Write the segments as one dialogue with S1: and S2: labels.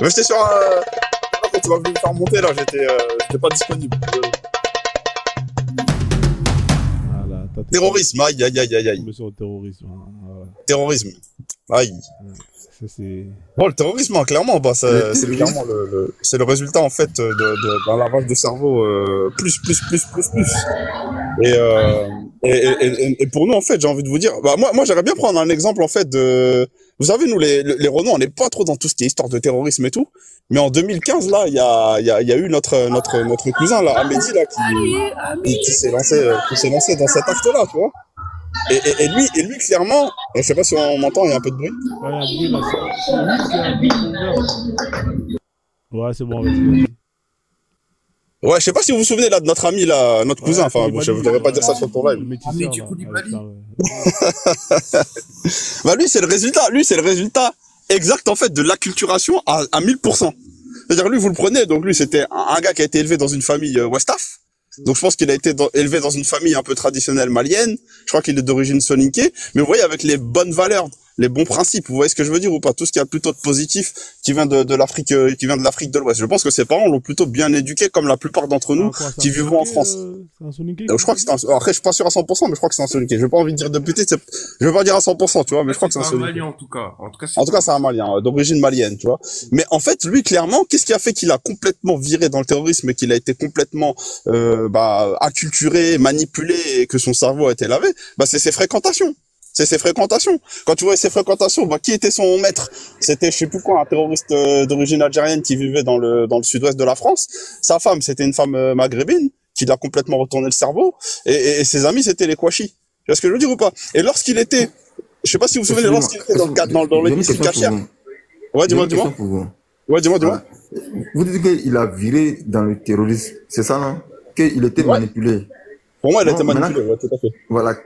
S1: Mais j'étais sur quand tu m'as voulu me faire monter là, j'étais pas disponible.
S2: Voilà,
S1: Terrorisme, aïe, aïe, aïe, aïe, aïe.
S2: tombé sur le terrorisme. Hein, voilà.
S1: Terrorisme, aïe.
S2: Ça, c'est...
S1: Bon, le terrorisme, hein, clairement, bah, c'est clairement c'est le résultat, en fait, d'un lavage de cerveau, plus. Et pour nous, en fait, j'ai envie de vous dire, bah, moi, j'aimerais bien prendre un exemple, en fait, vous savez, nous, les Renault, on n'est pas trop dans tout ce qui est histoire de terrorisme et tout. Mais en 2015, là, il y a eu notre cousin, là, Amédi, là, qui s'est lancé dans cet acte-là, tu vois. Et lui, clairement, je sais pas si on m'entend, il y a un peu de bruit.
S2: Ouais, il y a un bruit là, c'est lui qui a un bruit ouvert. Ouais, c'est bon, vas-y.
S1: Ouais, je sais pas si vous vous souvenez là de notre ami là, notre cousin. Enfin, je ne devrais pas dire ça sur ton live.
S2: Amédi Koulibaly.
S1: Bah lui, c'est le résultat exact en fait de l'acculturation à 1000%. C'est-à-dire lui, vous le prenez, donc lui, c'était un gars qui a été élevé dans une famille Westaf. Donc je pense qu'il a été élevé dans une famille un peu traditionnelle malienne. Je crois qu'il est d'origine soninké. Mais vous voyez, avec les bonnes valeurs, les bons principes, vous voyez ce que je veux dire ou pas? Tout ce qui a plutôt de positif qui vient de l'Afrique, qui vient de l'Afrique de l'Ouest. Je pense que ses parents l'ont plutôt bien éduqué, comme la plupart d'entre nous qui vivons en France.
S2: C'est un soninké.
S1: Je crois que c'est après, je suis pas sûr à 100%, mais je crois que c'est un soninké. Je vais pas envie de dire de péter, je vais pas dire à 100%, tu vois, mais je crois que c'est un soninké.
S3: Malien, en tout cas. En tout cas,
S1: c'est un Malien, d'origine malienne, tu vois. Mais en fait, lui, clairement, qu'est-ce qui a fait qu'il a complètement viré dans le terrorisme et qu'il a été complètement, acculturé, manipulé et que son cerveau a été lavé? Bah, c'est ses fréquentations. Quand tu vois ses fréquentations, bah, qui était son maître? C'était, je sais plus quoi, un terroriste d'origine algérienne qui vivait dans le sud-ouest de la France. Sa femme, c'était une femme maghrébine qui l'a complètement retourné le cerveau. Et ses amis, c'était les Kouachi. Tu vois ce que je veux dire ou pas? Et lorsqu'il était, je sais pas si vous vous souvenez, lorsqu'il était dans l'émission cachère. Ouais, dis-moi. Ouais, dis-moi.
S4: Vous dites qu'il a viré dans le terrorisme, c'est ça, non? Qu'il était manipulé.
S1: Pour moi, il était manipulé, ouais, tout à fait.
S4: Voilà,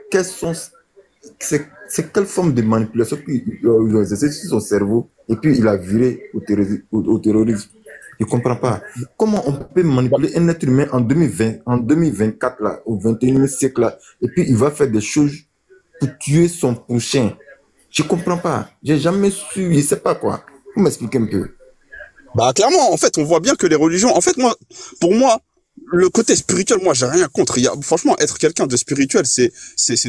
S4: c'est quelle forme de manipulation qu'il a exercé sur son cerveau et puis il a viré au terrorisme. Je ne comprends pas. Comment on peut manipuler un être humain en 2020, en 2024, là, au 21e siècle, là, et puis il va faire des choses pour tuer son prochain. Je ne comprends pas. J'ai jamais su, je ne sais pas quoi. Vous m'expliquez un peu.
S1: Bah, clairement, en fait, on voit bien que les religions, en fait, pour moi, le côté spirituel, moi, j'ai rien contre. Franchement, être quelqu'un de spirituel, c'est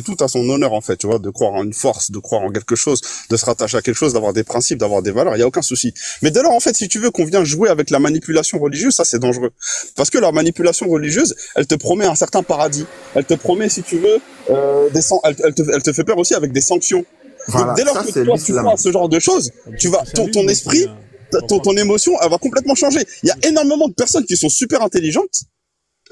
S1: tout à son honneur, en fait, tu vois, de croire en une force, de croire en quelque chose, de se rattacher à quelque chose, d'avoir des principes, d'avoir des valeurs, il y a aucun souci. Mais dès lors, en fait, si tu veux qu'on vienne jouer avec la manipulation religieuse, ça, c'est dangereux. Parce que la manipulation religieuse, elle te promet un certain paradis. Elle te promet, si tu veux, elle te fait peur aussi avec des sanctions.
S4: Voilà,
S1: donc, dès lors que toi, tu crois à ce genre de choses, tu vas, ton esprit, ton émotion, elle va complètement changer. Il y a énormément de personnes qui sont super intelligentes.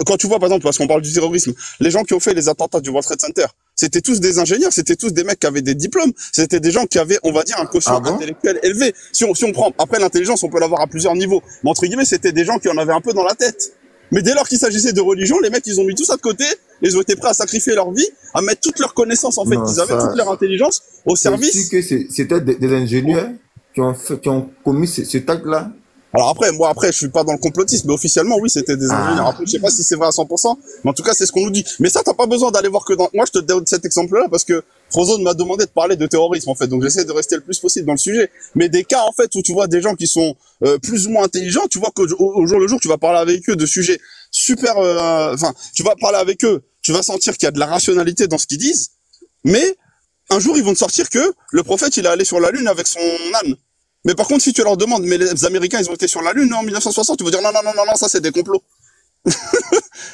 S1: Quand tu vois, par exemple, parce qu'on parle du terrorisme, les gens qui ont fait les attentats du World Trade Center, c'était tous des ingénieurs, c'était tous des mecs qui avaient des diplômes, c'était des gens qui avaient, on va dire, un quotient intellectuel élevé. Si on prend, après l'intelligence, on peut l'avoir à plusieurs niveaux. Mais entre guillemets, c'était des gens qui en avaient un peu dans la tête. Mais dès lors qu'il s'agissait de religion, les mecs, ils ont mis tout ça de côté, et ils ont été prêts à sacrifier leur vie, à mettre toutes leurs connaissances, en fait, qu'ils avaient, toute leur intelligence, au service.
S4: C'était des ingénieurs qui ont commis cet acte-là.
S1: Alors après, je suis pas dans le complotisme, mais officiellement, oui, c'était des ingénieurs. Après, je sais pas si c'est vrai à 100%, mais en tout cas, c'est ce qu'on nous dit. Mais ça, t'as pas besoin d'aller voir que dans... Moi, je te donne cet exemple-là parce que Frozone m'a demandé de parler de terrorisme, en fait. Donc, j'essaie de rester le plus possible dans le sujet. Mais des cas, en fait, où tu vois des gens qui sont plus ou moins intelligents, tu vois qu'au jour le jour, tu vas parler avec eux de sujets super... tu vas parler avec eux, tu vas sentir qu'il y a de la rationalité dans ce qu'ils disent, mais un jour, ils vont te sortir que le prophète, il est allé sur la Lune avec son âne. Mais par contre, si tu leur demandes, mais les Américains, ils ont été sur la Lune en 1960, tu vas dire non, ça c'est des complots.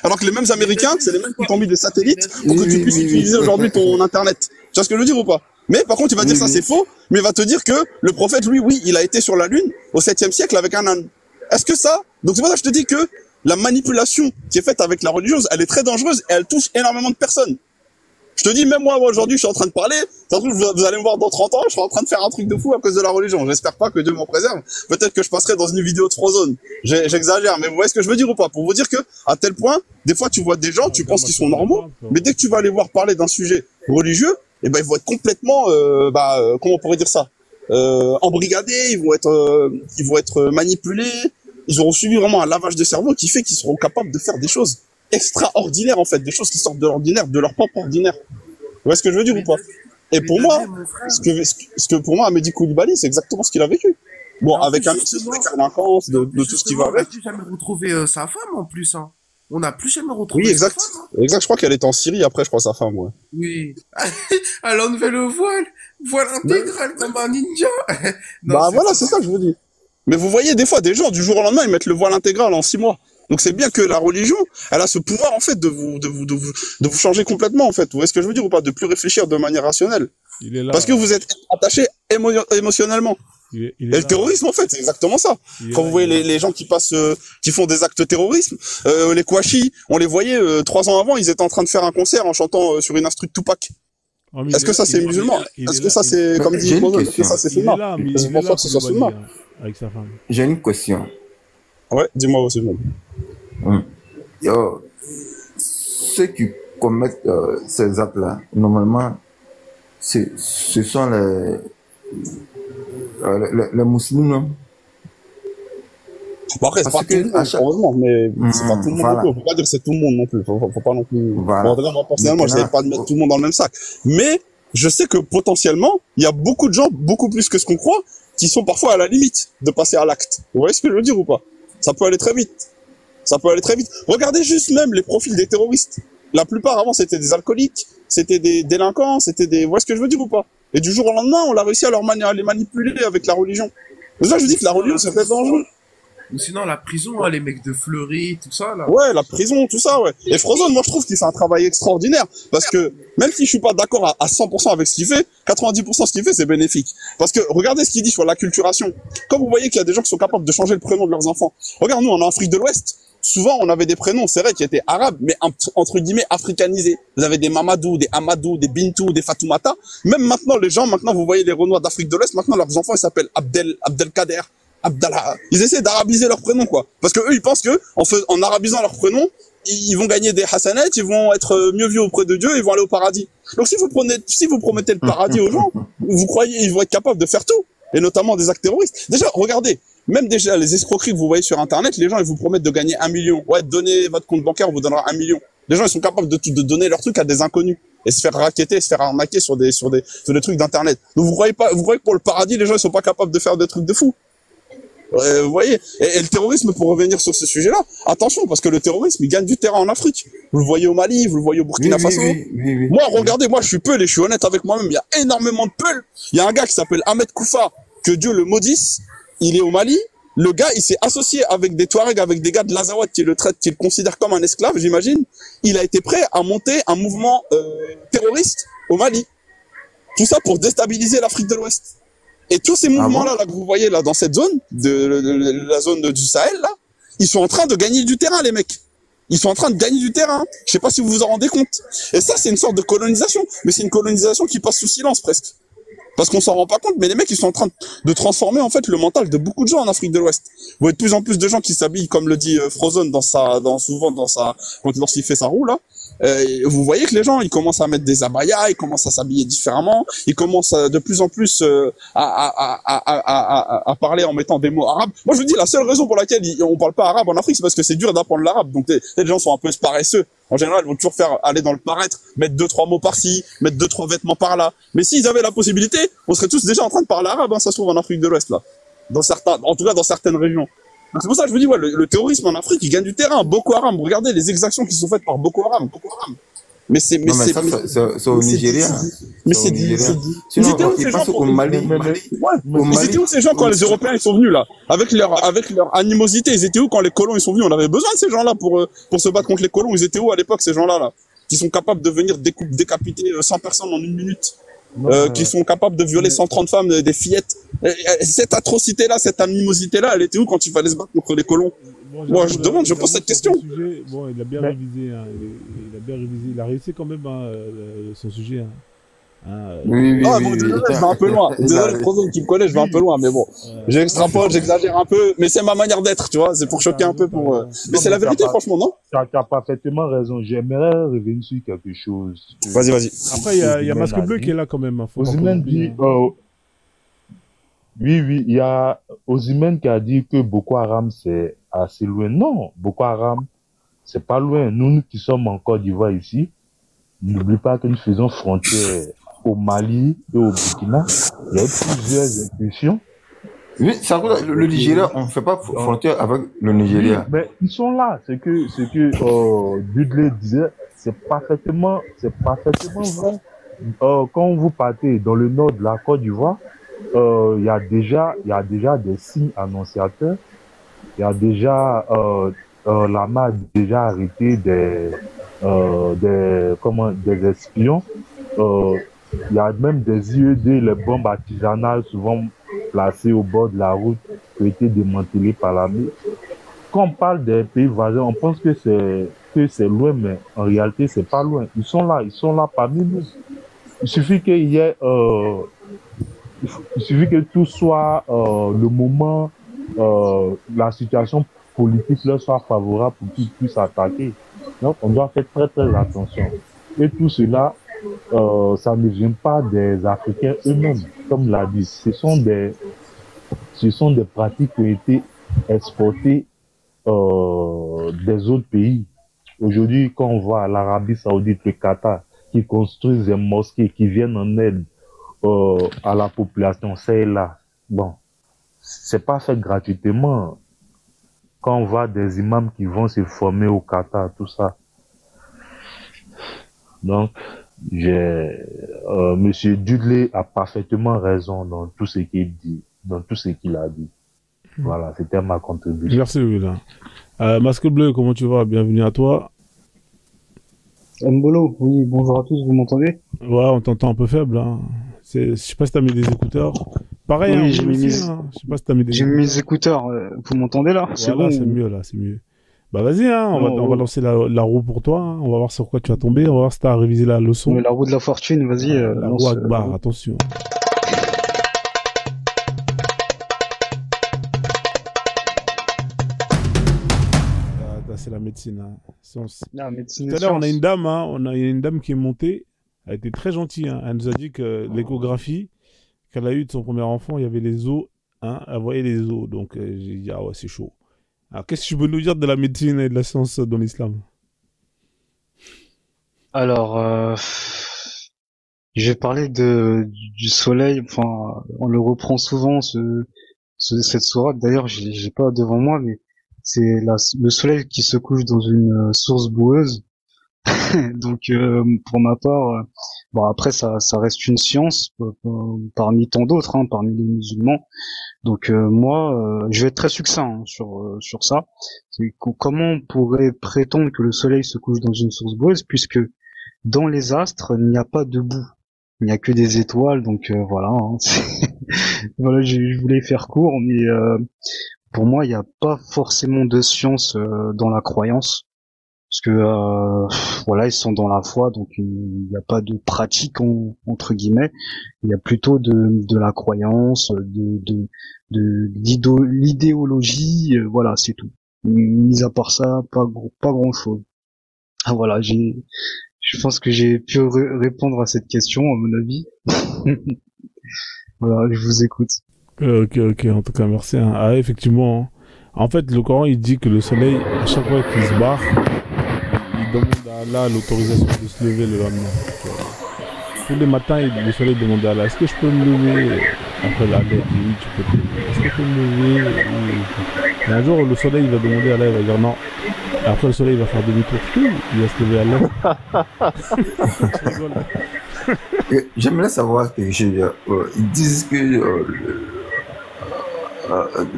S1: Alors que les mêmes Américains, c'est les mêmes qui t'ont mis des satellites pour que tu puisses utiliser aujourd'hui ton Internet. Tu vois ce que je veux dire ou pas? Mais par contre, il va dire ça c'est faux, mais il va te dire que le prophète, lui, oui, il a été sur la Lune au 7e siècle avec un âne. Est-ce que ça? Donc c'est pour ça que je te dis que la manipulation qui est faite avec la religieuse, elle est très dangereuse et elle touche énormément de personnes. Je te dis, même moi aujourd'hui, je suis en train de parler. Ça se trouve, vous allez me voir dans 30 ans, je serai en train de faire un truc de fou à cause de la religion. J'espère pas que Dieu m'en préserve. Peut-être que je passerai dans une vidéo de Frozone. J'exagère, mais vous voyez ce que je veux dire ou pas? Pour vous dire que, à tel point, des fois, tu vois des gens, tu penses qu'ils sont normaux, mais dès que tu vas aller voir parler d'un sujet religieux, eh ben, ils vont être complètement, comment on pourrait dire ça? Embrigadés, ils vont être manipulés. Ils auront subi vraiment un lavage de cerveau qui fait qu'ils seront capables de faire des choses extraordinaires, en fait, des choses qui sortent de l'ordinaire, de leur propre ordinaire. Vous voyez ce que je veux dire ou pas? Et pour moi, ce que pour moi, Amédi Koulibaly, c'est exactement ce qu'il a vécu. Bon,
S3: En
S1: avec
S3: plus,
S1: un mix de
S3: justement,
S1: délinquance, de tout ce qui va
S3: justement, on n'a
S1: avec.
S3: plus jamais retrouvé sa femme en plus. Hein. On n'a plus jamais
S1: Oui,
S3: retrouvé sa
S1: exact.
S3: femme. Hein.
S1: Exact, je crois qu'elle était en Syrie après, je crois, sa femme, ouais.
S3: Oui. Elle a enlevé le voile
S1: Mais-
S3: intégral comme un ninja. Non,
S1: Bah
S3: c'est
S1: voilà,
S3: pas
S1: c'est ça que je vous dis. Mais vous voyez, des fois, des gens, du jour au lendemain, ils mettent le voile intégral en 6 mois. Donc c'est bien que la religion, elle a ce pouvoir, en fait, de vous changer complètement, en fait. Vous voyez ce que je veux dire ou pas? De plus réfléchir de manière rationnelle.
S2: Il est là.
S1: Parce que vous êtes attaché émotionnellement.
S2: Il est
S1: Et
S2: là.
S1: le terrorisme, en fait, c'est exactement ça.
S2: Il est
S1: Quand
S2: là,
S1: vous voyez
S2: il est là.
S1: les gens qui passent, qui font des actes de terrorisme, les Kouachi, on les voyait 3 ans avant, ils étaient en train de faire un concert en chantant sur une instru de Tupac.
S2: Oh, mais
S1: Est-ce que ça c'est musulman? Est-ce que ça c'est, comme dit
S4: J'ai une
S1: Frozen, est-ce que
S4: question.
S1: ça c'est
S2: Il est
S1: sunna?
S2: là, mais
S1: Je
S2: il est
S1: pense
S2: là,
S1: pas que ce soit
S2: Koulibaly,
S1: sunna.
S2: hein, avec sa femme.
S4: J'ai une question.
S1: Ouais, dis-moi aussi, même.
S4: Yo, ceux qui commettent ces actes-là, normalement, ce sont les musulmans.
S1: Bon, après, c'est
S4: Parce
S1: pas tout le
S4: que
S1: monde,
S4: à chaque-
S1: heureusement, mais c'est pas tout le monde
S4: voilà.
S1: non plus. On peut pas dire que c'est tout le monde non plus. Faut pas non plus.
S4: Voilà.
S1: Bon, en tout cas, moi, personnellement,
S4: Maintenant,
S1: j'essaie pas de mettre tout le monde dans le même sac. Mais, je sais que potentiellement, il y a beaucoup de gens, beaucoup plus que ce qu'on croit, qui sont parfois à la limite de passer à l'acte. Vous voyez ce que je veux dire ou pas? Ça peut aller très vite. Ça peut aller très vite. Regardez juste même les profils des terroristes. La plupart avant c'était des alcooliques, c'était des délinquants, c'était des... Vous voyez ce que je veux dire ou pas? Et du jour au lendemain, on a réussi à à les manipuler avec la religion. C'est ça que je dis que la religion c'est très dangereux.
S3: Ou sinon, la prison, hein, les mecs de Fleury, tout ça, là.
S1: Ouais, la prison, tout ça, ouais. Et Frozone, moi je trouve qu'il fait un travail extraordinaire. Parce que même si je suis pas d'accord à 100% avec ce qu'il fait, 90% ce qu'il fait c'est bénéfique. Parce que regardez ce qu'il dit sur l'acculturation. Comme vous voyez qu'il y a des gens qui sont capables de changer le prénom de leurs enfants. Regarde, nous en Afrique de l'Ouest, souvent on avait des prénoms, c'est vrai, qui étaient arabes, mais entre guillemets africanisés. Vous avez des Mamadou, des Amadou, des Bintou, des Fatoumata. Même maintenant, les gens, maintenant vous voyez les Renois d'Afrique de l'Ouest, maintenant leurs enfants ils s'appellent Abdelkader. Abdallah. Ils essaient d'arabiser leur prénom, quoi. Parce que eux, ils pensent que, en arabisant leur prénom, ils vont gagner des hasanats, ils vont être mieux vus auprès de Dieu, ils vont aller au paradis. Donc si vous promettez le paradis aux gens, vous croyez, ils vont être capables de faire tout. Et notamment des actes terroristes. Déjà, regardez. Même déjà, les escroqueries que vous voyez sur Internet, les gens, ils vous promettent de gagner 1 million. Ouais, donnez votre compte bancaire, on vous donnera 1 million. Les gens, ils sont capables de donner leur truc à des inconnus. Et se faire racketter, se faire arnaquer sur des trucs d'Internet. Donc vous croyez que pour le paradis, les gens, ils sont pas capables de faire des trucs de fou. Vous voyez, et le terrorisme, pour revenir sur ce sujet-là, attention, parce que le terrorisme, il gagne du terrain en Afrique. Vous le voyez au Mali, vous le voyez au Burkina Faso.
S4: Oui.
S1: Moi, regardez, moi, je suis peul et je suis honnête avec moi-même. Il y a énormément de peul. Il y a un gars qui s'appelle Ahmed Koufa, que Dieu le maudisse. Il est au Mali. Le gars, il s'est associé avec des Touaregs, avec des gars de l'Azawad qui le traitent, qui le considèrent comme un esclave, j'imagine. Il a été prêt à monter un mouvement terroriste au Mali. Tout ça pour déstabiliser l'Afrique de l'Ouest. Et tous ces mouvements-là là, que vous voyez là dans cette zone, la zone du Sahel, là, ils sont en train de gagner du terrain, les mecs. Ils sont en train de gagner du terrain. Je sais pas si vous vous en rendez compte. Et ça, c'est une sorte de colonisation. Mais c'est une colonisation qui passe sous silence presque. Parce qu'on s'en rend pas compte, mais les mecs, ils sont en train de transformer, en fait, le mental de beaucoup de gens en Afrique de l'Ouest. Vous voyez de plus en plus de gens qui s'habillent, comme le dit Frozone lorsqu'il fait sa roue, là. Vous voyez que les gens, ils commencent à mettre des abayas, ils commencent à s'habiller différemment, ils commencent de plus en plus à parler en mettant des mots arabes. Moi, je vous dis, la seule raison pour laquelle on parle pas arabe en Afrique, c'est parce que c'est dur d'apprendre l'arabe. Donc, les gens sont un peu paresseux. En général, ils vont toujours aller dans le paraître, mettre 2-3 mots par-ci, mettre 2-3 vêtements par-là. Mais s'ils avaient la possibilité, on serait tous déjà en train de parler arabe, hein, ça se trouve en Afrique de l'Ouest, là. En tout cas, dans certaines régions. Donc c'est pour ça que je vous dis, ouais, le terrorisme en Afrique, il gagne du terrain. Boko Haram, regardez les exactions qui sont faites par Boko Haram. Mais c'est
S4: au Nigeria.
S1: Mais c'est ils étaient où ces gens
S4: au Mali.
S1: Ils étaient où ces gens quand les Européens ils sont venus là, avec leur animosité, ils étaient où quand les colons ils sont venus? On avait besoin de ces gens-là pour se battre contre les colons. Ils étaient où à l'époque ces gens-là là, qui sont capables de venir décapiter 100 personnes en 1 minute? Qui sont capables de violer 130 femmes, des fillettes. Cette atrocité-là, cette animosité-là, elle était où quand il fallait se battre contre les colons?
S2: Bon,
S1: Moi, je pose cette question.
S2: Bon, il a bien révisé, hein. Il a bien révisé. Il a réussi quand même hein, son sujet. Hein.
S4: Oui.
S1: Bon, désolé, je vais un peu loin. Désolé, Frozone qui me connaît, je vais un peu loin, mais bon. J'extrapole, j'exagère un peu, mais c'est ma manière d'être, tu vois. C'est pour choquer un peu mais c'est la vérité, franchement, non?
S5: Tu as parfaitement raison. J'aimerais revenir sur quelque chose.
S1: Vas-y.
S2: Après, il y a Masque Bleu qui est là quand même.
S5: Osimhen dit, oui, il y a Osimhen qui a dit que Boko Haram c'est assez loin. Non, Boko Haram, c'est pas loin. Nous qui sommes en Côte d'Ivoire ici, n'oublie pas que nous faisons frontière au Mali et au Burkina. Il y a plusieurs incursions
S4: Oui, c'est à cause le Nigeria, on ne fait pas frontière avec le Nigeria.
S5: Mais ils sont là. Ce que Dudley disait, c'est parfaitement vrai. Quand vous partez dans le nord de la Côte d'Ivoire, il y a déjà des signes annonciateurs. Il y a déjà la MA a déjà arrêté des espions. Il y a même des IED, les bombes artisanales souvent placées au bord de la route qui ont été démantelées par l'armée. Quand on parle des pays voisins, on pense que c'est loin, mais en réalité c'est pas loin. Ils sont là parmi nous. Il suffit qu'il y ait il suffit que tout soit le moment, la situation politique leur soit favorable pour qu'ils puissent attaquer. Donc on doit faire très très attention. Et tout cela, ça ne vient pas des Africains eux-mêmes, comme l'a dit. Ce sont des pratiques qui ont été exportées des autres pays. Aujourd'hui, quand on voit l'Arabie Saoudite, le Qatar, qui construisent des mosquées, qui viennent en aide à la population, c'est là. Bon, c'est pas fait gratuitement. Quand on voit des imams qui vont se former au Qatar, tout ça. Donc, Monsieur Dudley a parfaitement raison dans tout ce qu'il dit, dans tout ce qu'il a dit. Voilà, c'était ma contribution.
S2: Merci, Willa. Masque Bleu, comment tu vas? Bienvenue à toi.
S6: Mbolo, oui, bonjour à tous, vous m'entendez?
S2: Ouais, on t'entend un peu faible. Hein. Je sais pas si t'as mis des écouteurs. Pareil,
S6: oui,
S2: hein,
S6: j'ai mis
S2: aussi, hein. Je sais pas si t'as mis des
S6: J'ai mis mes écouteurs, vous m'entendez là? C'est
S2: voilà,
S6: bon
S2: c'est mieux là, c'est mieux. Bah vas-y, hein, on va lancer la roue pour toi. Hein. On va voir sur quoi tu vas tomber. On va voir si t'as révisé la leçon.
S6: La roue de la fortune, vas-y.
S2: La roue Akbar, attention. C'est la médecine. Hein.
S6: La médecine
S2: tout à l'heure, on a une dame, hein, une dame qui est montée. Elle était très gentille. Hein. Elle nous a dit que l'échographie qu'elle a eue de son premier enfant, il y avait les os. Hein, elle voyait les os. Donc j'ai dit, ah ouais, c'est chaud. Alors qu'est-ce que tu peux nous dire de la médecine et de la science dans l'islam?
S6: Alors, je vais parler du soleil. Enfin, on le reprend souvent, cette sourate. D'ailleurs, j'ai pas devant moi, mais c'est le soleil qui se couche dans une source boueuse. Donc, pour ma part, bon après ça reste une science parmi tant d'autres, hein, parmi les musulmans. Donc moi, je vais être très succinct hein, sur ça. Comment on pourrait prétendre que le soleil se couche dans une source boueuse, puisque dans les astres il n'y a pas de boue, il n'y a que des étoiles. Donc voilà. Hein, voilà, je voulais faire court, mais pour moi, il n'y a pas forcément de science dans la croyance, parce que voilà, ils sont dans la foi, donc il n'y a pas de pratique entre guillemets. Il y a plutôt de la croyance, de l'idéologie, voilà, c'est tout. Mis à part ça, pas grand chose. Ah voilà, je pense que j'ai pu répondre à cette question à mon avis. Voilà, je vous écoute.
S2: Ok, en tout cas, merci. Hein. Ah, effectivement, hein. En fait, le Coran, il dit que le soleil, à chaque fois qu'il se barre, il demande à Allah l'autorisation de se lever le lendemain. Tous les matins, le soleil demande à Allah, est-ce que je peux me lever? Après, Allah dit, oui, tu peux te lever. Est-ce que je peux me lever? Oui. Et un jour, le soleil, il va demander à Allah, il va dire non. Et après, le soleil, il va faire demi-tour. Il va se lever à l'est.
S4: J'aimerais savoir quelque chose. Ils disent que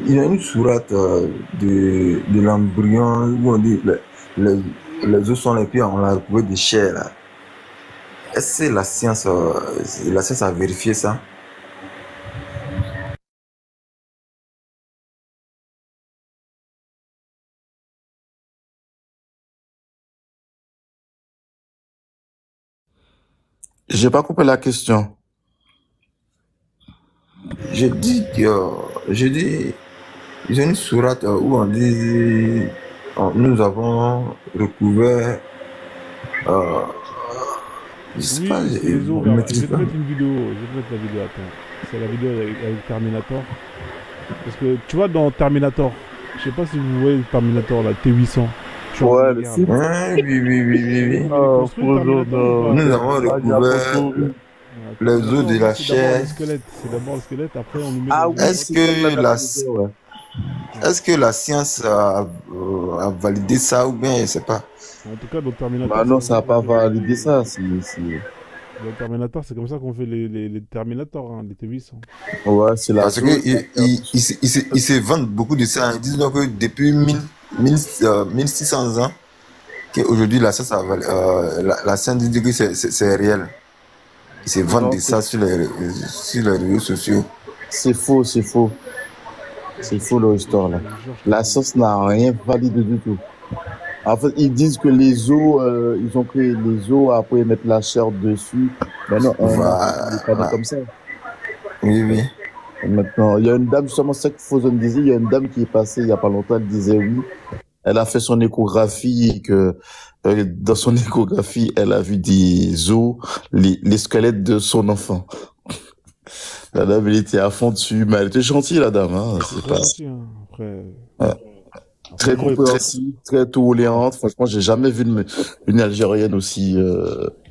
S4: il y a une sourate de l'embryon où on dit les os sont les pieds, on a retrouvé des chairs là. Est-ce que la science a vérifié ça? J'ai pas compris la question. J'ai dit il y a une sourate où on dit nous avons recouvert je sais pas,
S2: je vais te mettre une vidéo, attends. C'est la vidéo avec Terminator. Parce que tu vois dans Terminator, je sais pas si vous voyez le Terminator là, T800.
S4: Ouais, le film. Oui.
S2: Nous
S4: avons recouvert.
S2: Ouais,
S4: les os de la
S2: c'est d'abord le
S4: chair.
S2: squelette. C'est d'abord le squelette, après on lui met
S7: Ah
S2: les
S7: oui,
S2: os.
S4: Est-ce
S7: c'est comme
S4: que
S7: la
S4: la,
S7: disait, ouais.
S4: est-ce que la science a validé ça ou bien, je sais pas.
S2: En tout cas, dans
S7: Bah
S2: Terminator, c'est
S7: non,
S2: comme
S7: ça
S2: ça
S7: n'a
S2: qu'on
S7: pas
S2: fait
S7: validé
S2: les...
S7: ça.
S2: Dans Terminator, c'est comme ça qu'on fait les Terminators, hein, les T800.
S7: Ouais, c'est la
S4: Parce que
S7: chose.
S4: ils se vendent beaucoup de ça. Ils disent donc que depuis 1600 ans, qu'aujourd'hui la science, la science dit que c'est réel. Ils se vendent
S7: Non,
S4: de ça sur les réseaux sociaux.
S7: c'est faux, c'est faux. C'est faux leur histoire là.
S2: Je te jure, je te
S7: La
S2: dis.
S7: science n'a rien validé du tout. En fait, ils disent que les os, ils ont créé les os, après ils mettent la chair dessus. Mais non, on n'est pas né
S4: Voilà.
S7: comme ça.
S4: Oui, oui.
S7: Maintenant, il y a une dame, justement, c'est ce que Fozon disait, il y a une dame qui est passée il y a pas longtemps, elle disait oui. Elle a fait son échographie et que dans son échographie, elle a vu des os, les squelettes de son enfant. La dame, elle était à fond dessus, mais elle était gentille, la dame, hein. C'est
S2: Très
S7: pas
S2: gentil, hein. Après,
S7: très
S2: moi,
S7: compréhensive, très tolérante. Franchement, j'ai jamais vu une Algérienne aussi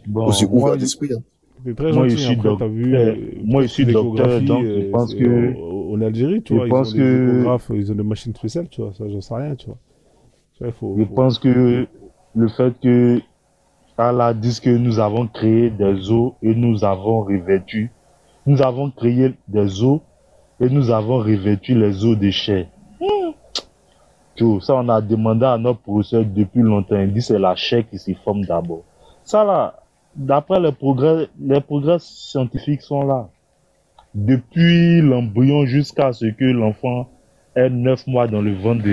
S5: Bon,
S7: ouverte d'esprit, hein.
S2: c'est très
S5: moi, je
S2: gentil.
S5: suis
S2: Après, t'as vu,
S5: moi, je suis docteur,
S2: l'échographie,
S5: donc je pense que,
S2: en Algérie, tu
S5: je
S2: vois, ils ont
S5: pense
S2: des
S5: que,
S2: échographes, ils ont des machines spéciales, tu vois, ça, j'en sais rien, tu vois. Tu vois,
S5: je pense que le fait que Allah dise que nous avons créé des os et nous avons revêtu, nous avons créé des os et nous avons revêtu les os de chair. Tu vois, ça, on a demandé à notre professeur depuis longtemps. Il dit que c'est la chair qui s'y forme d'abord. Ça, là, d'après les progrès scientifiques sont là. Depuis l'embryon jusqu'à ce que l'enfant ait 9 mois dans le ventre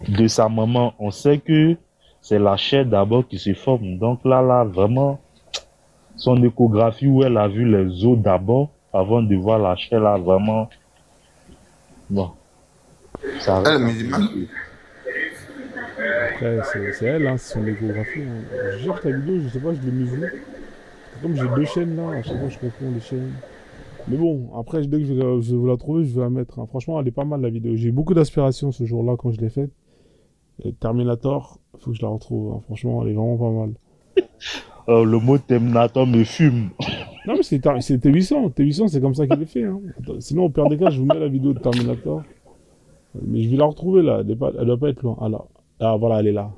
S5: de sa maman, on sait que c'est la chair d'abord qui se forme. Donc là, vraiment, son échographie où elle a vu les os d'abord, avant de voir la chair, là, vraiment, bon, ça
S4: Elle me dit,
S2: Après, c'est elle, hein, c'est son échographie. Hein. Je jure, ta vidéo, je sais pas, je l'ai mis vu. Comme j'ai deux chaînes là, à chaque fois je confonds les chaînes. Mais bon, après, dès que je vais vous la trouver, je vais la mettre. Hein. Franchement, elle est pas mal la vidéo. J'ai eu beaucoup d'inspiration ce jour-là quand je l'ai faite. Et Terminator, faut que je la retrouve. Hein. Franchement, elle est vraiment pas mal.
S5: le mot Terminator me fume.
S2: Non, mais c'est T800. T800, c'est comme ça qu'il est fait. Hein. Sinon, au pire des cas, je vous mets la vidéo de Terminator. Mais je vais la retrouver là. Elle doit pas être loin. Ah, voilà, elle est là.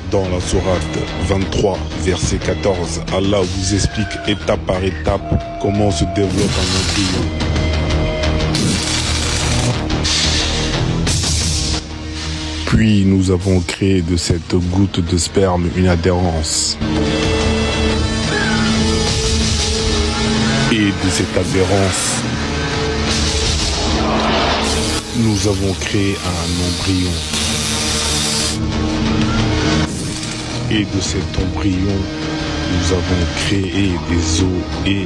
S8: Dans la sourate 23, verset 14, Allah vous explique étape par étape comment se développe un embryon. Puis nous avons créé de cette goutte de sperme une adhérence. Et de cette adhérence, nous avons créé un embryon. Et de cet embryon, nous avons créé des os et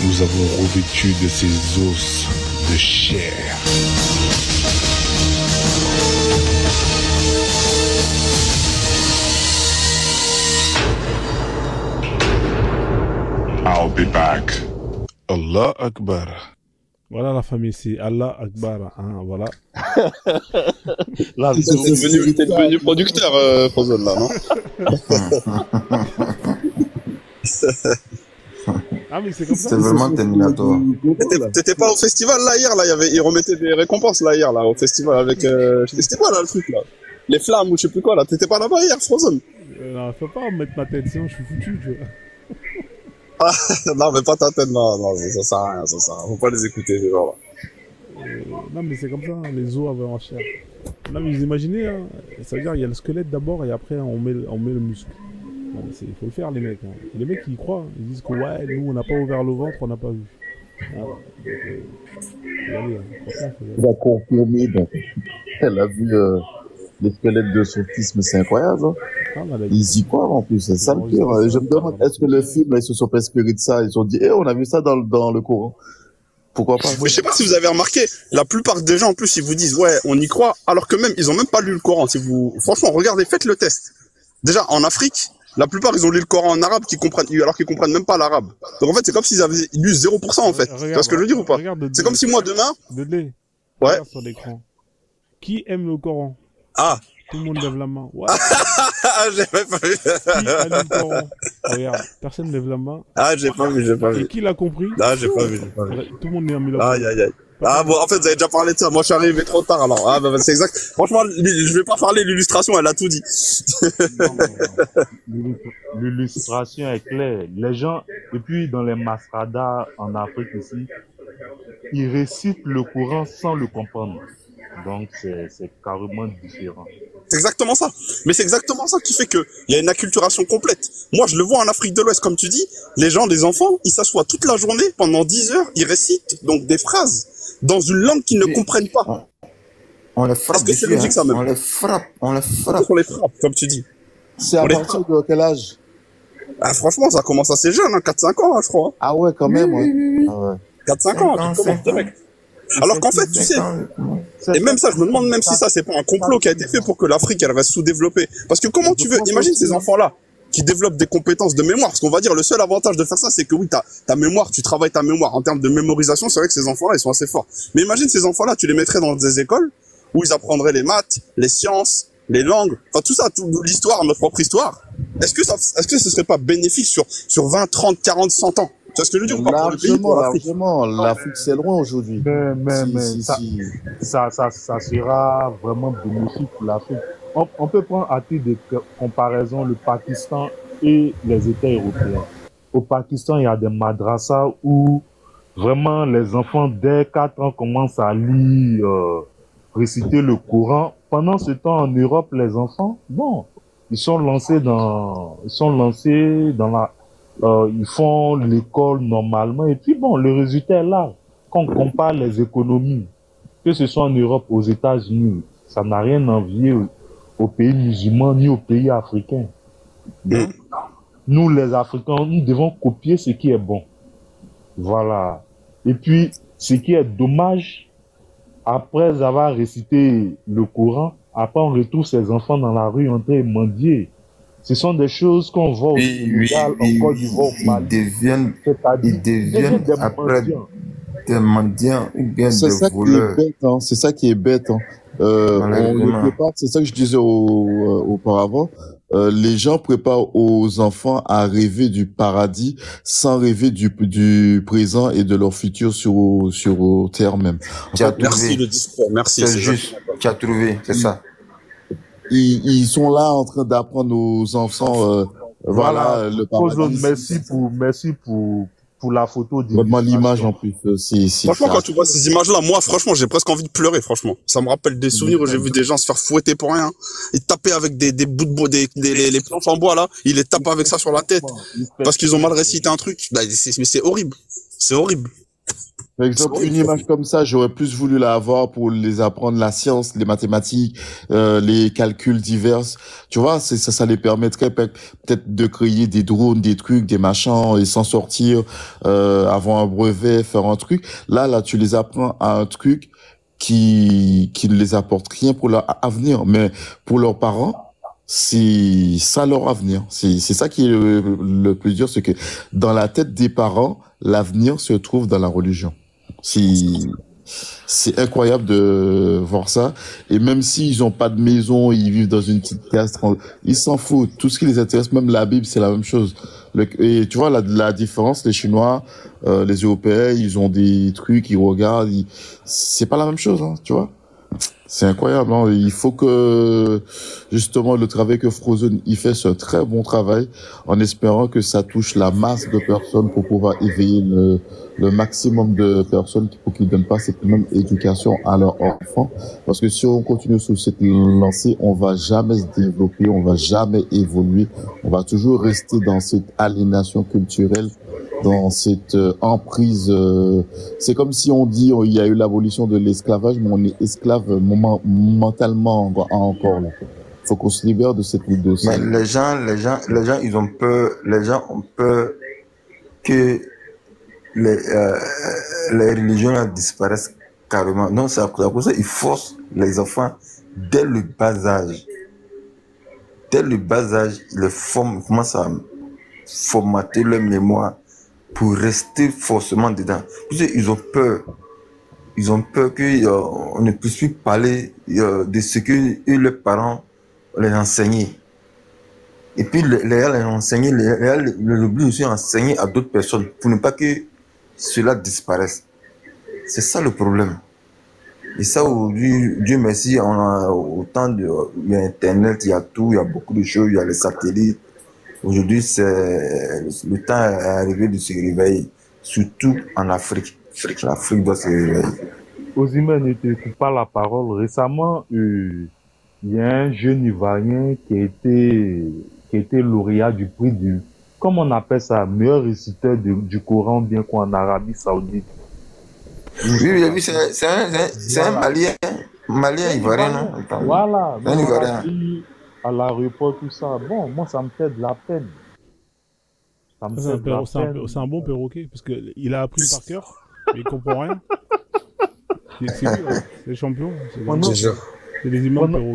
S8: nous avons revêtu de ces os de chair. I'll be back. Allah Akbar.
S2: Voilà la famille, c'est Allah Akbar. Hein, voilà.
S5: Là,
S1: T'es devenu producteur, Fozon, là, non?
S2: Ah, mais c'est comme ça.
S4: c'est vraiment Terminator.
S1: T'étais pas au festival là hier, là, ils remettaient des récompenses là hier, là, au festival avec, c'était quoi là le truc là? Les flammes ou je sais plus quoi là, t'étais pas là-bas hier, Frozen?
S2: Non, faut pas mettre ma tête, sinon je suis foutu, tu vois.
S1: Ah, non, mais pas ta tête, non, ça sert à rien, ça sert à rien. Faut pas les écouter, ces gens-là.
S2: Non, mais c'est comme ça, hein, les os avaient en chair. Non, mais vous imaginez, hein, ça veut dire il y a le squelette d'abord et après on met le muscle. Non, mais il faut le faire, les mecs. Hein. Les mecs, ils y croient. Hein. Ils disent que ouais, nous, on n'a pas ouvert le ventre, on n'a pas vu. Ah, donc, faut y aller, hein. Franchement, faut y aller.
S7: Elle a confirmé, donc. Elle a vu les squelettes de son fils, mais c'est incroyable. Hein.
S2: Ah, maladie.
S7: Ils y croient en plus, c'est ça le pire. Je me demande, est-ce que le film, là, ils se sont pas inspirés de ça? Ils ont dit, on a vu ça dans le Coran. Pourquoi pas?
S1: Mais je sais pas si vous avez remarqué, la plupart des gens, en plus, ils vous disent, ouais, on y croit, alors que même, ils ont même pas lu le Coran. Si vous, franchement, regardez, faites le test. Déjà, en Afrique, la plupart, ils ont lu le Coran en arabe alors qu'ils comprennent même pas l'arabe. Donc en fait, c'est comme s'ils avaient lu 0% en fait. Tu vois ce que je veux dire ou pas? C'est comme si moi demain...
S2: Dédé,
S1: ouais.
S2: Regarde sur l'écran. Qui aime le Coran?
S1: Ah.
S2: Tout le monde lève la main. Ouais.
S1: J'ai pas vu.
S2: Qui a lu le Coran? Regarde, personne lève la main.
S1: Ah, j'ai pas vu.
S2: Et qui l'a compris?
S1: Ah, j'ai pas vu.
S2: Tout le monde est mis la main.
S1: Aïe. Ah bon, en fait, vous avez déjà parlé de ça. Moi, je suis arrivé trop tard, alors. Ah, bah, c'est exact. Franchement, je vais pas parler de l'illustration, elle a tout dit.
S5: L'illustration est claire. Les gens, et puis dans les masradas en Afrique ici, ils récitent le Coran sans le comprendre. Donc, c'est carrément différent.
S1: C'est exactement ça. Mais c'est exactement ça qui fait qu'il y a une acculturation complète. Moi, je le vois en Afrique de l'Ouest, comme tu dis. Les gens, les enfants, ils s'assoient toute la journée, pendant 10 heures, ils récitent donc des phrases dans une langue qu'ils ne comprennent pas.
S4: On les frappe.
S1: Est-ce que c'est logique, ça même?
S4: On les frappe.
S1: On les frappe, comme tu dis.
S7: C'est à partir de quel âge?
S1: Ah, franchement, ça commence assez jeune, hein, 4-5 ans, hein, je crois.
S7: Ah ouais, quand même, ouais. Ah ouais.
S1: 4-5 ans, tu commences, mec. Alors qu'en fait, tu sais, et même ça, je me demande même si ça, c'est pas un complot qui a été fait pour que l'Afrique, elle reste sous-développée. Parce que comment tu veux, imagine ces enfants-là, qui développent des compétences de mémoire. Parce qu'on va dire, le seul avantage de faire ça, c'est que oui, ta mémoire, tu travailles ta mémoire. En termes de mémorisation, c'est vrai que ces enfants-là, ils sont assez forts. Mais imagine ces enfants-là, tu les mettrais dans des écoles où ils apprendraient les maths, les sciences, les langues, enfin tout ça, l'histoire, notre propre histoire. Est-ce que ce serait pas bénéfique sur 20, 30, 40, 100 ans? Tu vois ce que je veux dire?
S7: Largement. L'Afrique, c'est loin aujourd'hui.
S5: Ça sera vraiment bénéfique pour l'Afrique. On peut prendre à titre de comparaison le Pakistan et les États européens. Au Pakistan, il y a des madrasas où vraiment les enfants dès 4 ans commencent à lire, réciter le Coran. Pendant ce temps, en Europe, les enfants, bon, ils sont lancés dans ils font l'école normalement et puis bon, le résultat est là. Quand on compare les économies, que ce soit en Europe, aux États-Unis, ça n'a rien à envier aux pays musulmans ni aux pays africains. Donc, nous les Africains, nous devons copier ce qui est bon. Voilà. Et puis, ce qui est dommage, après avoir récité le Coran, après on retrouve ces enfants dans la rue en train de mendier. Ce sont des choses qu'on voit au Sénégal, en Côte d'Ivoire, au Mali.
S4: Ils deviennent après des mendiants ou bien des voleurs.
S7: C'est ça qui est bête. Hein. C'est ça que je disais auparavant. Les gens préparent aux enfants à rêver du paradis sans rêver du présent et de leur futur sur terre même.
S1: Merci le discours, merci.
S4: C'est juste, tu as trouvé, c'est ça.
S7: Ils sont là en train d'apprendre aux enfants, voilà, le paradis.
S5: Merci pour la photo.
S7: Vraiment l'image en plus.
S1: Franchement, quand tu vois ces images-là, moi, franchement, j'ai presque envie de pleurer, franchement. Ça me rappelle des souvenirs où j'ai vu des gens se faire fouetter pour rien. Ils tapaient avec des bouts de bois, les planches en bois, là. Ils les tapent avec ça sur la tête. Parce qu'ils ont mal récité un truc. Mais c'est horrible. C'est horrible.
S7: Par exemple, une image comme ça, j'aurais plus voulu la avoir pour les apprendre la science, les mathématiques, les calculs divers. Tu vois, ça les permettrait peut-être de créer des drones, des trucs, des machins et s'en sortir, avoir un brevet, faire un truc. Là, tu les apprends à un truc qui ne les apporte rien pour leur avenir, mais pour leurs parents, c'est ça leur avenir. C'est ça qui est le plus dur, c'est que dans la tête des parents, l'avenir se trouve dans la religion. C'est incroyable de voir ça. Et même s'ils ont pas de maison, ils vivent dans une petite case, ils s'en foutent. Tout ce qui les intéresse, même la Bible, c'est la même chose. Et tu vois la différence, les Chinois, les Européens, ils ont des trucs, ils regardent, c'est pas la même chose, hein, tu vois. C'est incroyable, hein. Il faut que, justement, le travail que Frozen y fait, c'est un très bon travail, en espérant que ça touche la masse de personnes pour pouvoir éveiller le maximum de personnes pour qu'ils donnent pas cette même éducation à leurs enfants. Parce que si on continue sur cette lancée, on va jamais se développer, on va jamais évoluer, on va toujours rester dans cette aliénation culturelle, dans cette emprise. C'est comme si on dit il y a eu l'abolition de l'esclavage, mais on est esclave mentalement encore là. Faut qu'on se libère de cette de ça.
S4: Mais les gens, ils ont peur. Les gens ont peur que les religions là disparaissent carrément. Non, c'est à cause de ça. Ils forcent les enfants dès le bas âge. dès le bas âge, commencent à formater leur mémoire pour rester forcément dedans. Ils ont peur. Ils ont peur qu'on ne puisse plus parler de ce que eux, leurs parents les enseignaient. Et puis les enseigner, l'obligent aussi à enseigner à d'autres personnes pour ne pas que cela disparaisse. C'est ça le problème. Et ça, aujourd'hui, Dieu merci, on a autant de... Il y a Internet, il y a tout, il y a beaucoup de choses, il y a les satellites. Aujourd'hui, le temps est arrivé de se réveiller, surtout en Afrique. L'Afrique doit se réveiller.
S5: Osimhen, ne te coupe pas la parole. Récemment, il y a un jeune Ivoirien qui a été lauréat du prix du, comment on appelle ça, meilleur réciteur du Coran, bien qu'en Arabie Saoudite.
S4: Oui, c'est un Malien Ivoirien, non?
S5: Voilà.
S4: Un Ivoirien.
S5: À l'aéroport, tout ça. Bon, moi, ça me fait de la peine.
S2: C'est un bon perroquet, parce qu'il a appris par cœur, mais il comprend rien. C'est champion. C'est des immenses perroquets.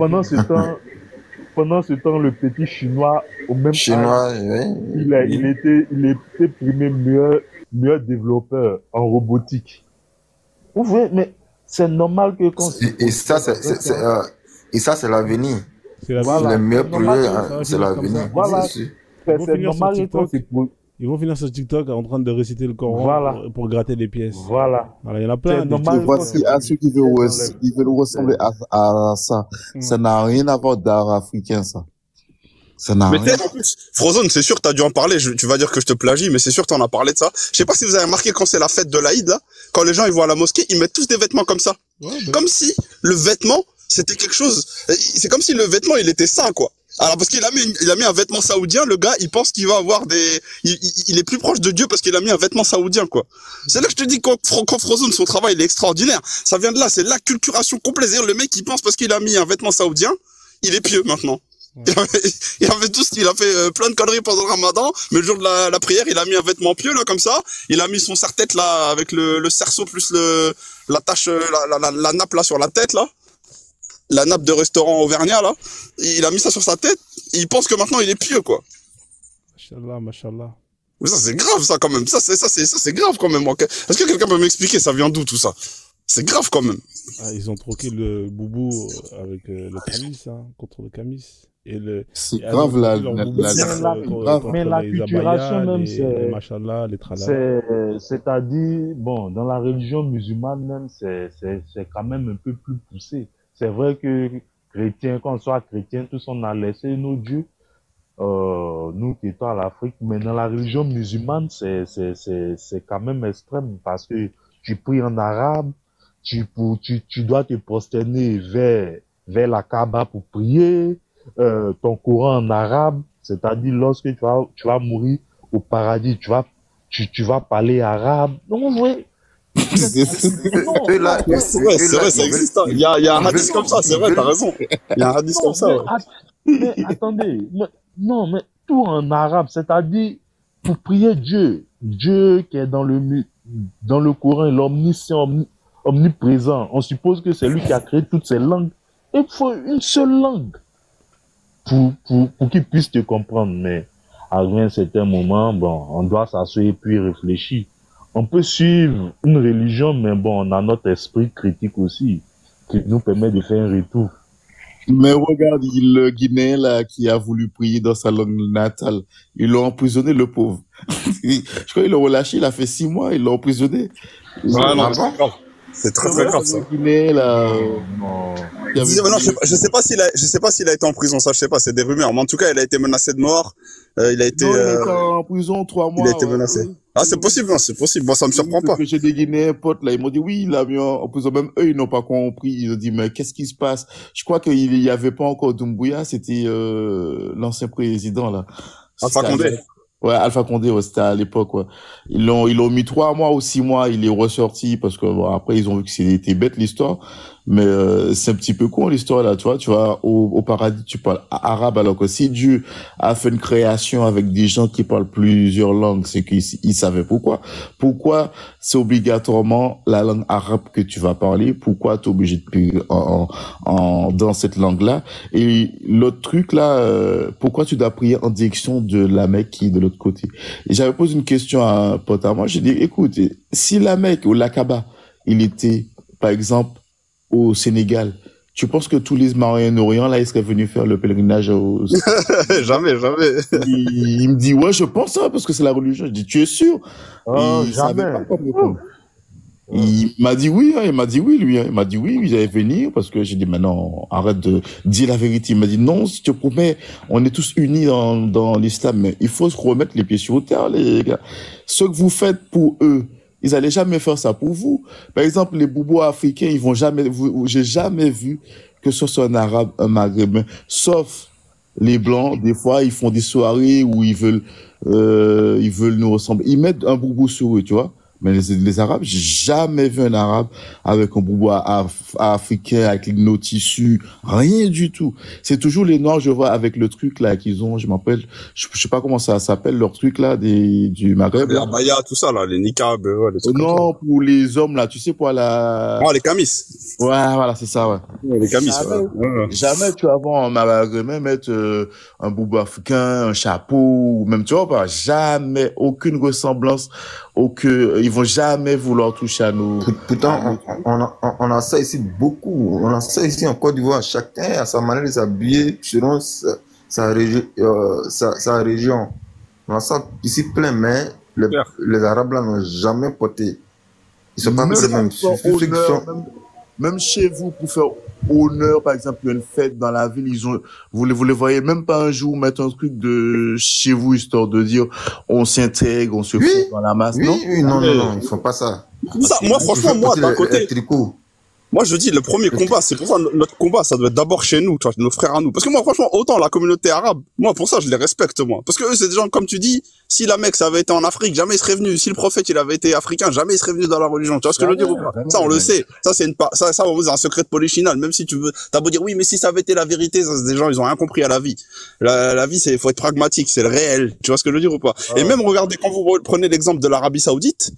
S5: Pendant ce temps, le petit chinois, au même âge, il était primé meilleur développeur en robotique. Vous voyez, mais c'est normal que quand...
S4: Et ça, c'est l'avenir. Le meilleur pour eux, c'est l'avenir.
S5: Voilà, c'est normal que
S2: ils vont finir sur TikTok en train de réciter le Coran pour gratter des pièces.
S5: Voilà.
S2: Il y en a plein.
S7: Voici à ceux qui veulent ressembler à ça. Ça n'a rien à voir d'art africain, ça. Ça n'a rien.
S1: Mais en plus, Frozone, c'est sûr, t'as dû en parler. Tu vas dire que je te plagie, mais c'est sûr, t'en as parlé de ça. Je sais pas si vous avez remarqué quand c'est la fête de l'Aïd, là, quand les gens ils vont à la mosquée, ils mettent tous des vêtements comme ça. Comme si le vêtement, c'était quelque chose. C'est comme si le vêtement, il était sain, quoi. Alors parce qu'il a mis un vêtement saoudien, le gars il pense qu'il va avoir il est plus proche de Dieu parce qu'il a mis un vêtement saoudien, quoi. C'est là que je te dis quand Frozone, son travail il est extraordinaire. Ça vient de là, c'est l'acculturation complète. C'est-à-dire le mec il pense parce qu'il a mis un vêtement saoudien, il est pieux maintenant. Il a fait plein de conneries pendant le Ramadan, mais le jour de la prière, il a mis un vêtement pieux là comme ça. Il a mis son serre-tête là avec le cerceau plus la tache, la nappe là sur la tête là. La nappe de restaurant auvergnat, là, il a mis ça sur sa tête, et il pense que maintenant il est pieux, quoi.
S2: Machallah.
S1: Mais ça, c'est grave, ça, quand même. Ça, c'est grave, quand même. Est-ce que quelqu'un peut m'expliquer, ça vient d'où, tout ça? C'est grave, quand même.
S2: Ils ont troqué le boubou avec le camis, hein, contre le camis.
S7: C'est grave,
S5: mais la culturation même,
S2: les machallah, les tralala.
S5: C'est-à-dire, bon, dans la religion musulmane même, c'est quand même un peu plus poussé. C'est vrai que chrétiens, quand on soit chrétien, tous on a laissé nos dieux, nous qui étions à l'Afrique, mais dans la religion musulmane, c'est quand même extrême parce que tu pries en arabe, tu dois te prosterner vers la Kaaba pour prier, ton Coran en arabe, c'est-à-dire lorsque tu vas mourir au paradis, tu vas parler arabe. Non, oui.
S1: C'est vrai, ça existe. Il y a un hadith comme ça, c'est vrai, t'as raison. Il y a un hadith comme ça.
S5: Mais attendez, mais tout en arabe, c'est-à-dire pour prier Dieu qui est dans le Coran, l'omniscient, omniprésent. On suppose que c'est lui qui a créé toutes ces langues. Il faut une seule langue pour qu'il puisse te comprendre. Mais à un certain moment, bon, on doit s'asseoir et puis réfléchir. On peut suivre une religion, mais bon, on a notre esprit critique aussi, qui nous permet de faire un retour.
S7: Mais regarde, le Guinéen, là, qui a voulu prier dans sa langue natale, ils l'ont emprisonné, le pauvre. Je crois qu'ils l'ont relâché, il a fait 6 mois, ils l'ont emprisonné.
S1: C'est très grave, ça.
S7: Le Guinéen, là,
S1: je sais pas s'il a été en prison, ça, je sais pas, c'est des rumeurs. Mais en tout cas, il a été menacé de mort. Il a été
S7: en prison 3 mois.
S1: Il a été menacé. Oui. Ah, c'est possible, non, c'est possible. Bon, ça me surprend pas.
S7: J'ai des Guinéens potes, là, ils m'ont dit, oui, il a mis en prison. Même eux, ils n'ont pas compris. Ils ont dit, mais qu'est-ce qui se passe? Je crois qu'il y avait pas encore Doumbouya, c'était, l'ancien président, là.
S1: Alpha Condé.
S7: Ouais, Alpha Condé, ouais, c'était à l'époque, ouais. Ils l'ont mis 3 mois ou 6 mois, il est ressorti parce que, bon, après, ils ont vu que c'était bête, l'histoire. Mais c'est un petit peu con l'histoire là, tu vois. Tu vas au paradis, tu parles arabe, alors que si Dieu a fait une création avec des gens qui parlent plusieurs langues, c'est qu'il savait pourquoi. Pourquoi c'est obligatoirement la langue arabe que tu vas parler? Pourquoi tu es obligé de prier dans cette langue-là? Et l'autre truc là, pourquoi tu dois prier en direction de la Mecque qui est de l'autre côté? Et j'avais posé une question à un pote à moi. J'ai dit, écoute, si la Mecque ou la Kaaba, il était, par exemple, au Sénégal, tu penses que tous les Moyen-Orient, là, ils seraient venus faire le pèlerinage au...
S1: Jamais, jamais.
S7: Il me dit, ouais, je pense, hein, parce que c'est la religion. Je dis, tu es sûr? Il savait
S5: Jamais.
S7: pas quoi me répondre. Il m'a dit oui, hein, il m'a dit oui, lui, hein. Il m'a dit oui, il allait venir, parce que j'ai dit, mais non, arrête de dire la vérité. Il m'a dit, non, si tu te promets, on est tous unis dans l'islam, mais il faut se remettre les pieds sur terre, les gars. Ce que vous faites pour eux, ils allaient jamais faire ça pour vous. Par exemple, les boubous africains, ils vont jamais, j'ai jamais vu que ce soit un arabe, un maghrébin, sauf les blancs. Des fois, ils font des soirées où ils veulent nous ressembler. Ils mettent un boubou sur eux, tu vois. Mais les Arabes, j'ai jamais vu un Arabe avec un boubou africain, avec nos tissus, rien du tout. C'est toujours les Noirs, je vois, avec le truc là qu'ils ont, je m'appelle, je sais pas comment ça s'appelle, leur truc là du Maghreb.
S1: Les abaya, tout ça là, les niqab, ouais, les trucs comme
S7: Non,
S1: ça.
S7: pour les hommes là, tu sais pour la...
S1: Ah, les camis.
S7: Ouais, voilà, c'est ça, ouais.
S1: Ouais, les camis,
S7: Jamais tu vas voir un maghrébin mettre un boubou africain, un chapeau, ou même, tu vois pas, jamais, aucune ressemblance, ils vont jamais vouloir toucher à nous.
S4: Pourtant, on a ça ici beaucoup. On a ça ici en Côte d'Ivoire. Chacun a sa manière de s'habiller selon sa région. On a ça ici plein, mais les Arabes là n'ont jamais porté. Ils sont pas les mêmes.
S7: Même chez vous, pour faire honneur, par exemple, il y a une fête dans la ville, vous les voyez même pas un jour mettre un truc de chez vous, histoire de dire, on s'intègre, on se fout dans la masse, non?
S4: Oui, non, ils font pas ça.
S1: Ça, moi, franchement, d'un côté, moi, je dis, le premier combat, c'est pour ça, notre combat, ça doit être d'abord chez nous, tu vois, nos frères à nous. Parce que moi, franchement, autant la communauté arabe, moi, pour ça, je les respecte, moi. Parce que eux, c'est des gens, comme tu dis, si la Mecque, ça avait été en Afrique, jamais il serait venu. Si le prophète, il avait été africain, jamais il serait venu dans la religion. Tu vois ce que je veux dire ou pas? Ça, on le sait. Ça, c'est c'est un secret de polichinelle. Même si tu veux, t'as beau dire, oui, mais si ça avait été la vérité, ça, c'est des gens, ils ont rien compris à la vie. La vie, faut être pragmatique, c'est le réel. Tu vois ce que je veux dire ou pas? Et même, regardez, quand vous prenez l'exemple de l'Arabie Saoudite,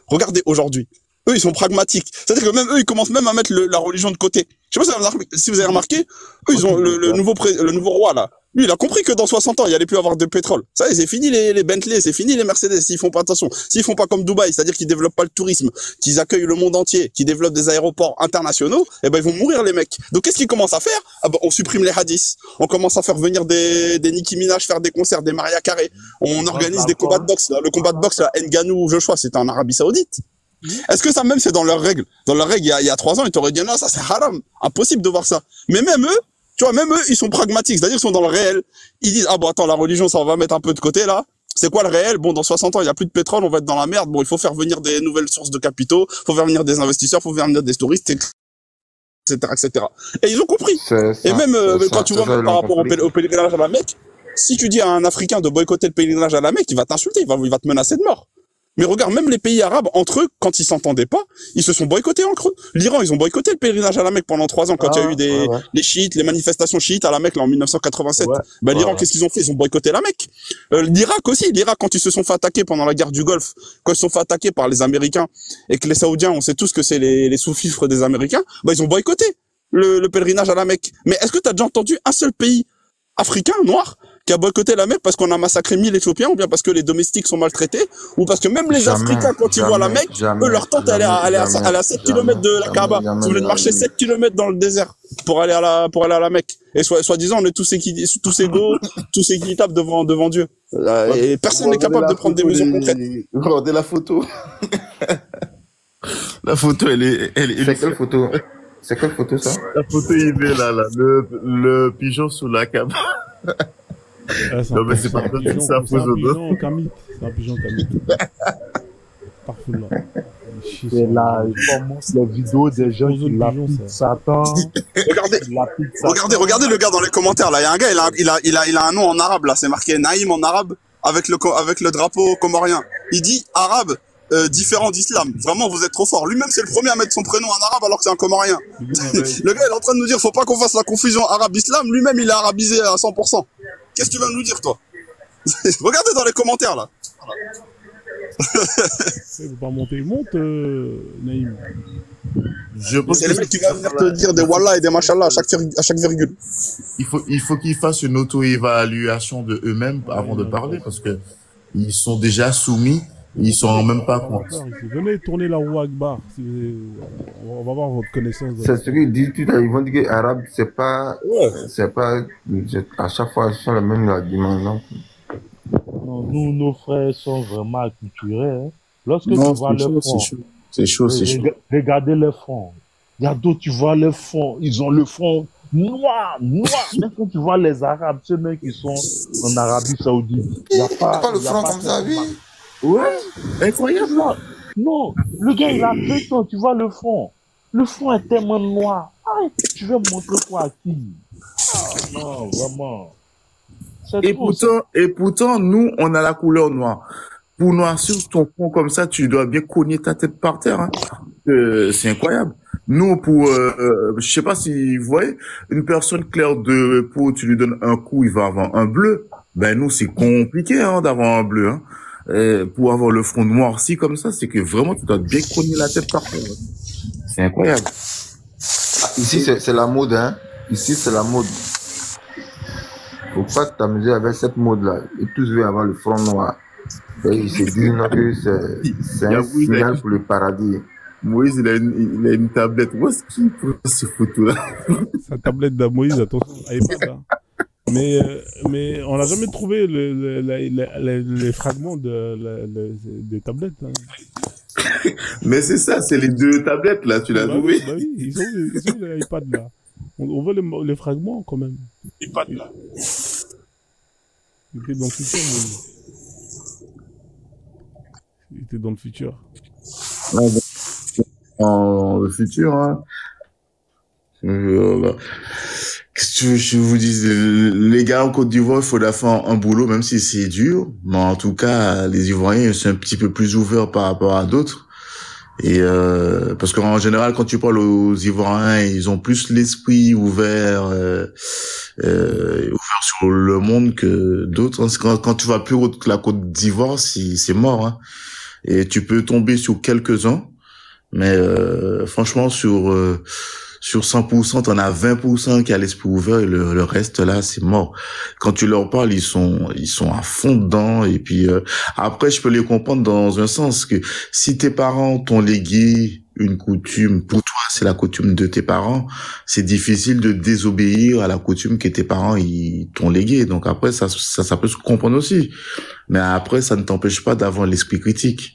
S1: regardez aujourd'hui. Eux, ils sont pragmatiques. C'est-à-dire que même eux, ils commencent même à mettre la religion de côté. Je sais pas si vous avez remarqué, eux, ils ont le nouveau roi, là. Lui, il a compris que dans 60 ans, il allait plus avoir de pétrole. Ça, c'est fini les Bentley, c'est fini les Mercedes, s'ils font pas attention. S'ils font pas comme Dubaï, c'est-à-dire qu'ils développent pas le tourisme, qu'ils accueillent le monde entier, qu'ils développent des aéroports internationaux, eh ben, ils vont mourir, les mecs. Donc, qu'est-ce qu'ils commencent à faire? Ah ben, on supprime les hadiths. On commence à faire venir des Nicki Minaj faire des concerts, des Maria Carey. On organise des combats de boxe, là. Le combat de boxe, là, Ngannou Joshua, c'était en Arabie Saoudite. Est-ce que ça même c'est dans leurs règles? Dans leurs règles, il y a 3 ans, ils t'auraient dit non, ça c'est haram. Impossible de voir ça. Mais même eux, tu vois, même eux, ils sont pragmatiques. C'est-à-dire qu'ils sont dans le réel. Ils disent, ah bon, attends, la religion, ça on va mettre un peu de côté, là. C'est quoi le réel? Bon, dans 60 ans, il y a plus de pétrole, on va être dans la merde. Bon, il faut faire venir des nouvelles sources de capitaux, faut faire venir des investisseurs, faut faire venir des touristes, etc., etc. Et ils ont compris. Et même, quand tu vois, même par rapport au pèlerinage à la Mecque, si tu dis à un Africain de boycotter le pèlerinage à la Mecque, il va t'insulter, il va te menacer de mort. Mais regarde, même les pays arabes, entre eux, quand ils s'entendaient pas, ils se sont boycottés entre eux. L'Iran, ils ont boycotté le pèlerinage à la Mecque pendant 3 ans quand il y a eu les chiites, les manifestations chiites à la Mecque, là, en 1987. L'Iran, qu'est-ce qu'ils ont fait? Ils ont boycotté la Mecque. L'Irak aussi, quand ils se sont fait attaquer pendant la guerre du Golfe, quand ils se sont fait attaquer par les Américains, et que les Saoudiens, on sait tous que c'est les sous-fifres des Américains, ils ont boycotté le pèlerinage à la Mecque. Mais est-ce que t'as déjà entendu un seul pays africain, noir, qui a boycotté la Mecque parce qu'on a massacré 1000 Éthiopiens, ou bien parce que les domestiques sont maltraités, ou parce que même les Africains, quand ils voient la Mecque, eux, leur tente, elle est à 7 km de la Kaaba. Vous voulez marcher 7 km dans le désert pour aller à la Mecque. Et soi-disant, on est tous égaux, tous équitables devant Dieu. Et personne n'est capable de prendre des mesures concrètes.
S7: Regardez la photo. La photo, elle est...
S4: C'est quelle photo? C'est quelle photo, ça?
S7: La photo, il est là, le pigeon sous la Kaaba. Non, mais c'est pas ça, c'est un pigeon
S2: camite. C'est un pigeon camite. Parfait, là.
S5: Et là, il commence les vidéos des gens qui lapident Satan.
S1: Regardez le gars dans les commentaires, là. Il y a un gars, il a un nom en arabe, là. C'est marqué Naïm en arabe, avec le drapeau comorien. Il dit, arabe, différent d'islam. Vraiment, vous êtes trop fort. Lui-même, c'est le premier à mettre son prénom en arabe alors que c'est un comorien. Le gars, il est en train de nous dire, faut pas qu'on fasse la confusion arabe-islam. Lui-même, il est arabisé à 100%. Qu'est-ce que tu viens de nous dire, toi? Regardez dans les commentaires, là.
S2: Il faut pas monter. Monte, Naïm.
S1: C'est les mecs qui vont venir te dire des wallah et des machallah à chaque virgule.
S7: Il faut qu'ils fassent une auto-évaluation de eux-mêmes avant de parler, parce que ils sont déjà soumis, ils sont même pas compte.
S2: Venez tourner la roue Akbar. On va voir votre connaissance.
S4: C'est ce qu'ils disent, ils vont dire que l'arabe, c'est pas, à chaque fois, c'est le même argument, non?
S5: Non, nous, nos frères sont vraiment acculturés. Hein. Lorsque tu vois le front,
S7: c'est chaud.
S5: Regardez le front. Il y a d'autres, tu vois le front, ils ont le front noir. Même quand tu vois les Arabes, ceux mêmes qui sont en Arabie Saoudite, il n'y a pas
S4: le front comme ça, oui.
S5: Ouais, incroyable. Non, le gars, il a 20 ans, tu vois le front. Le front est tellement noir. Ah, tu veux montrer quoi à qui? Non, vraiment.
S7: Et pourtant, nous, on a la couleur noire. Pour noircir ton front comme ça, tu dois bien cogner ta tête par terre. Hein. C'est incroyable. Nous, je sais pas si vous voyez, une personne claire de peau, tu lui donnes un coup, il va avoir un bleu. Ben nous, c'est compliqué d'avoir un bleu. Hein. Pour avoir le front noirci comme ça, c'est que vraiment, tu dois bien cogner la tête par terre. C'est incroyable.
S4: Ici, c'est la mode. Hein. Ici, c'est la mode. Faut pas t'amuser avec cette mode-là. Et tous veulent avoir le front noir. Et ils se disent que c'est un signal pour le paradis.
S7: Moïse, il a une tablette. Où est-ce qu'il prend ce photo-là?
S2: Sa tablette de Moïse, attention, iPad, hein. Mais on n'a jamais trouvé les fragments des tablettes. Hein.
S7: Mais c'est ça, c'est les deux tablettes là, tu l'as trouvé.
S2: Bah oui, ils ont les iPads là. On veut les fragments quand même.
S3: iPad là.
S2: Il était dans le futur, Moïse. Il était dans le futur.
S7: Dans le futur, hein. Qu'est-ce que je vous dis, les gars en Côte d'Ivoire, il faut faire un boulot, même si c'est dur. Mais en tout cas, les Ivoiriens sont un petit peu plus ouverts par rapport à d'autres. Et parce qu'en général, quand tu parles aux Ivoiriens, ils ont plus l'esprit ouvert sur le monde que d'autres. Quand tu vas plus haut que la Côte d'Ivoire, c'est mort. Hein. Et tu peux tomber sur quelques-uns, mais franchement, sur 100%, t'en as 20% qui a l'esprit ouvert et le reste là, c'est mort. Quand tu leur parles, ils sont à fond dedans. Et puis après, je peux les comprendre dans un sens que si tes parents t'ont légué une coutume, pour toi, c'est la coutume de tes parents, c'est difficile de désobéir à la coutume que tes parents ils t'ont léguée. Donc après, ça peut se comprendre aussi. Mais après, ça ne t'empêche pas d'avoir l'esprit critique.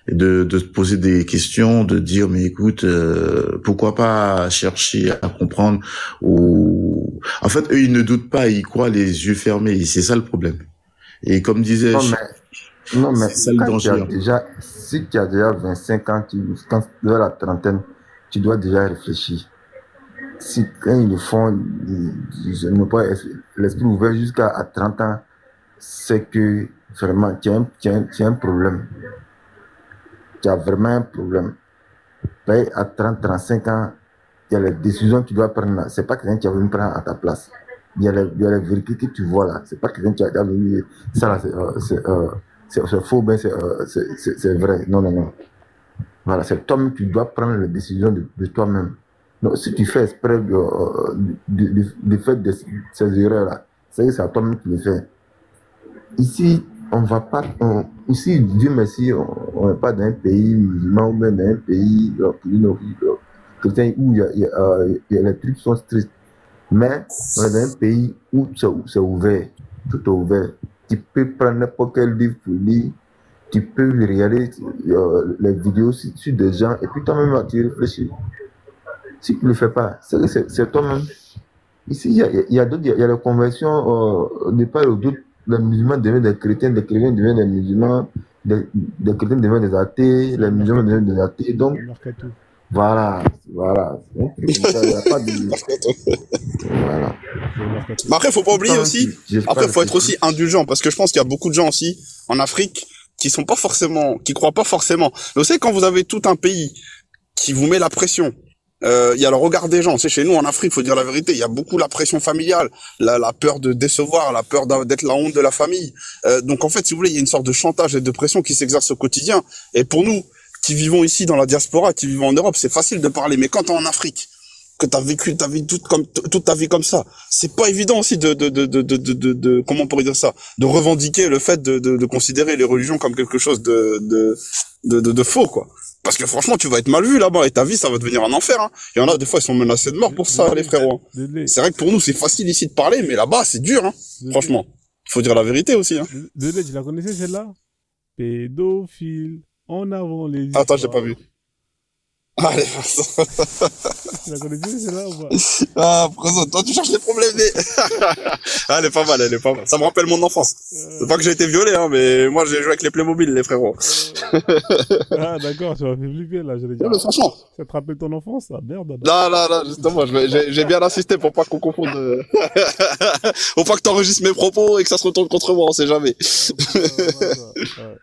S7: Et de te poser des questions, de dire mais écoute, pourquoi pas chercher à comprendre ou en fait eux ils ne doutent pas, ils croient les yeux fermés et c'est ça le problème. Et comme disait
S4: non mais
S7: c'est ça le danger.
S4: Si tu as déjà 25 ans, quand tu as la trentaine, tu dois déjà réfléchir. Si quand ils le font, ils n'ont pas l'esprit ouvert jusqu'à 30 ans, c'est que vraiment tu as un problème. Tu as vraiment un problème. Mais à 30-35 ans, il y a les décisions que tu dois prendre là. C'est pas quelqu'un qui a voulu prendre à ta place. Il y a les vérités que tu vois là. C'est pas quelqu'un qui a voulu ça là, c'est faux, ben c'est vrai. Non. Voilà, c'est toi-même qui dois prendre les décisions de toi-même. Donc, si tu fais exprès de faire ces erreurs-là, c'est à toi-même qui le fais. Ici, on va pas. Ici, Dieu merci, on n'est pas dans un pays musulman ou même dans un pays chrétien où les trucs sont stricts. Mais on est dans un pays où c'est ouvert, tout est ouvert. Tu peux prendre n'importe quel livre pour lire, tu peux regarder les vidéos sur des gens et puis toi-même tu réfléchis. Si tu ne le fais pas, c'est toi-même. Ici, il y a les conversions de part ou d'autre. Les musulmans deviennent des chrétiens deviennent des musulmans, des chrétiens deviennent des athées, les musulmans deviennent des athées. Donc, voilà. Il n'y a pas de... Voilà.
S1: Mais après, faut pas oublier aussi, après, faut être aussi indulgent, parce que je pense qu'il y a beaucoup de gens aussi, en Afrique, qui sont pas forcément, qui croient pas forcément. Vous savez, quand vous avez tout un pays qui vous met la pression, il y a le regard des gens. Tu sais, chez nous, en Afrique, faut dire la vérité, il y a beaucoup la pression familiale, la peur de décevoir, la peur d'être la honte de la famille. Donc, en fait, si vous voulez, il y a une sorte de chantage et de pression qui s'exerce au quotidien. Et pour nous, qui vivons ici dans la diaspora, qui vivons en Europe, c'est facile de parler. Mais quand t'es en Afrique, que t'as vécu ta vie toute ta vie comme ça, c'est pas évident aussi de comment on pourrait dire ça, de revendiquer le fait de considérer les religions comme quelque chose de faux, quoi. Parce que franchement, tu vas être mal vu là-bas et ta vie, ça va devenir un enfer, hein. Il y en a, des fois, ils sont menacés de mort pour ça, les frérots. C'est vrai que pour nous, c'est facile ici de parler, mais là-bas, c'est dur, hein. Franchement. Faut dire la vérité aussi, hein.
S2: Dédé, tu la connaissais celle-là? Pédophile, en avant les...
S1: Attends, j'ai pas vu. Allez,
S2: tu la connaissais celle-là ou pas?
S1: Ah, présente, toi tu cherches les problèmes Ah, elle est pas mal, elle est pas mal. Ça me rappelle mon enfance. C'est pas que j'ai été violé, hein, mais moi j'ai joué avec les Playmobil, les frérots.
S2: Ah, d'accord, tu m'as fait flipper là, j'allais dire.
S1: Ouais, mais franchement.
S2: Ça te rappelle ton enfance, ça? Merde.
S1: Non, justement, j'ai bien insisté pour pas qu'on confonde. Faut pas que t'enregistres mes propos et que ça se retourne contre moi, on sait jamais.
S2: Ouais.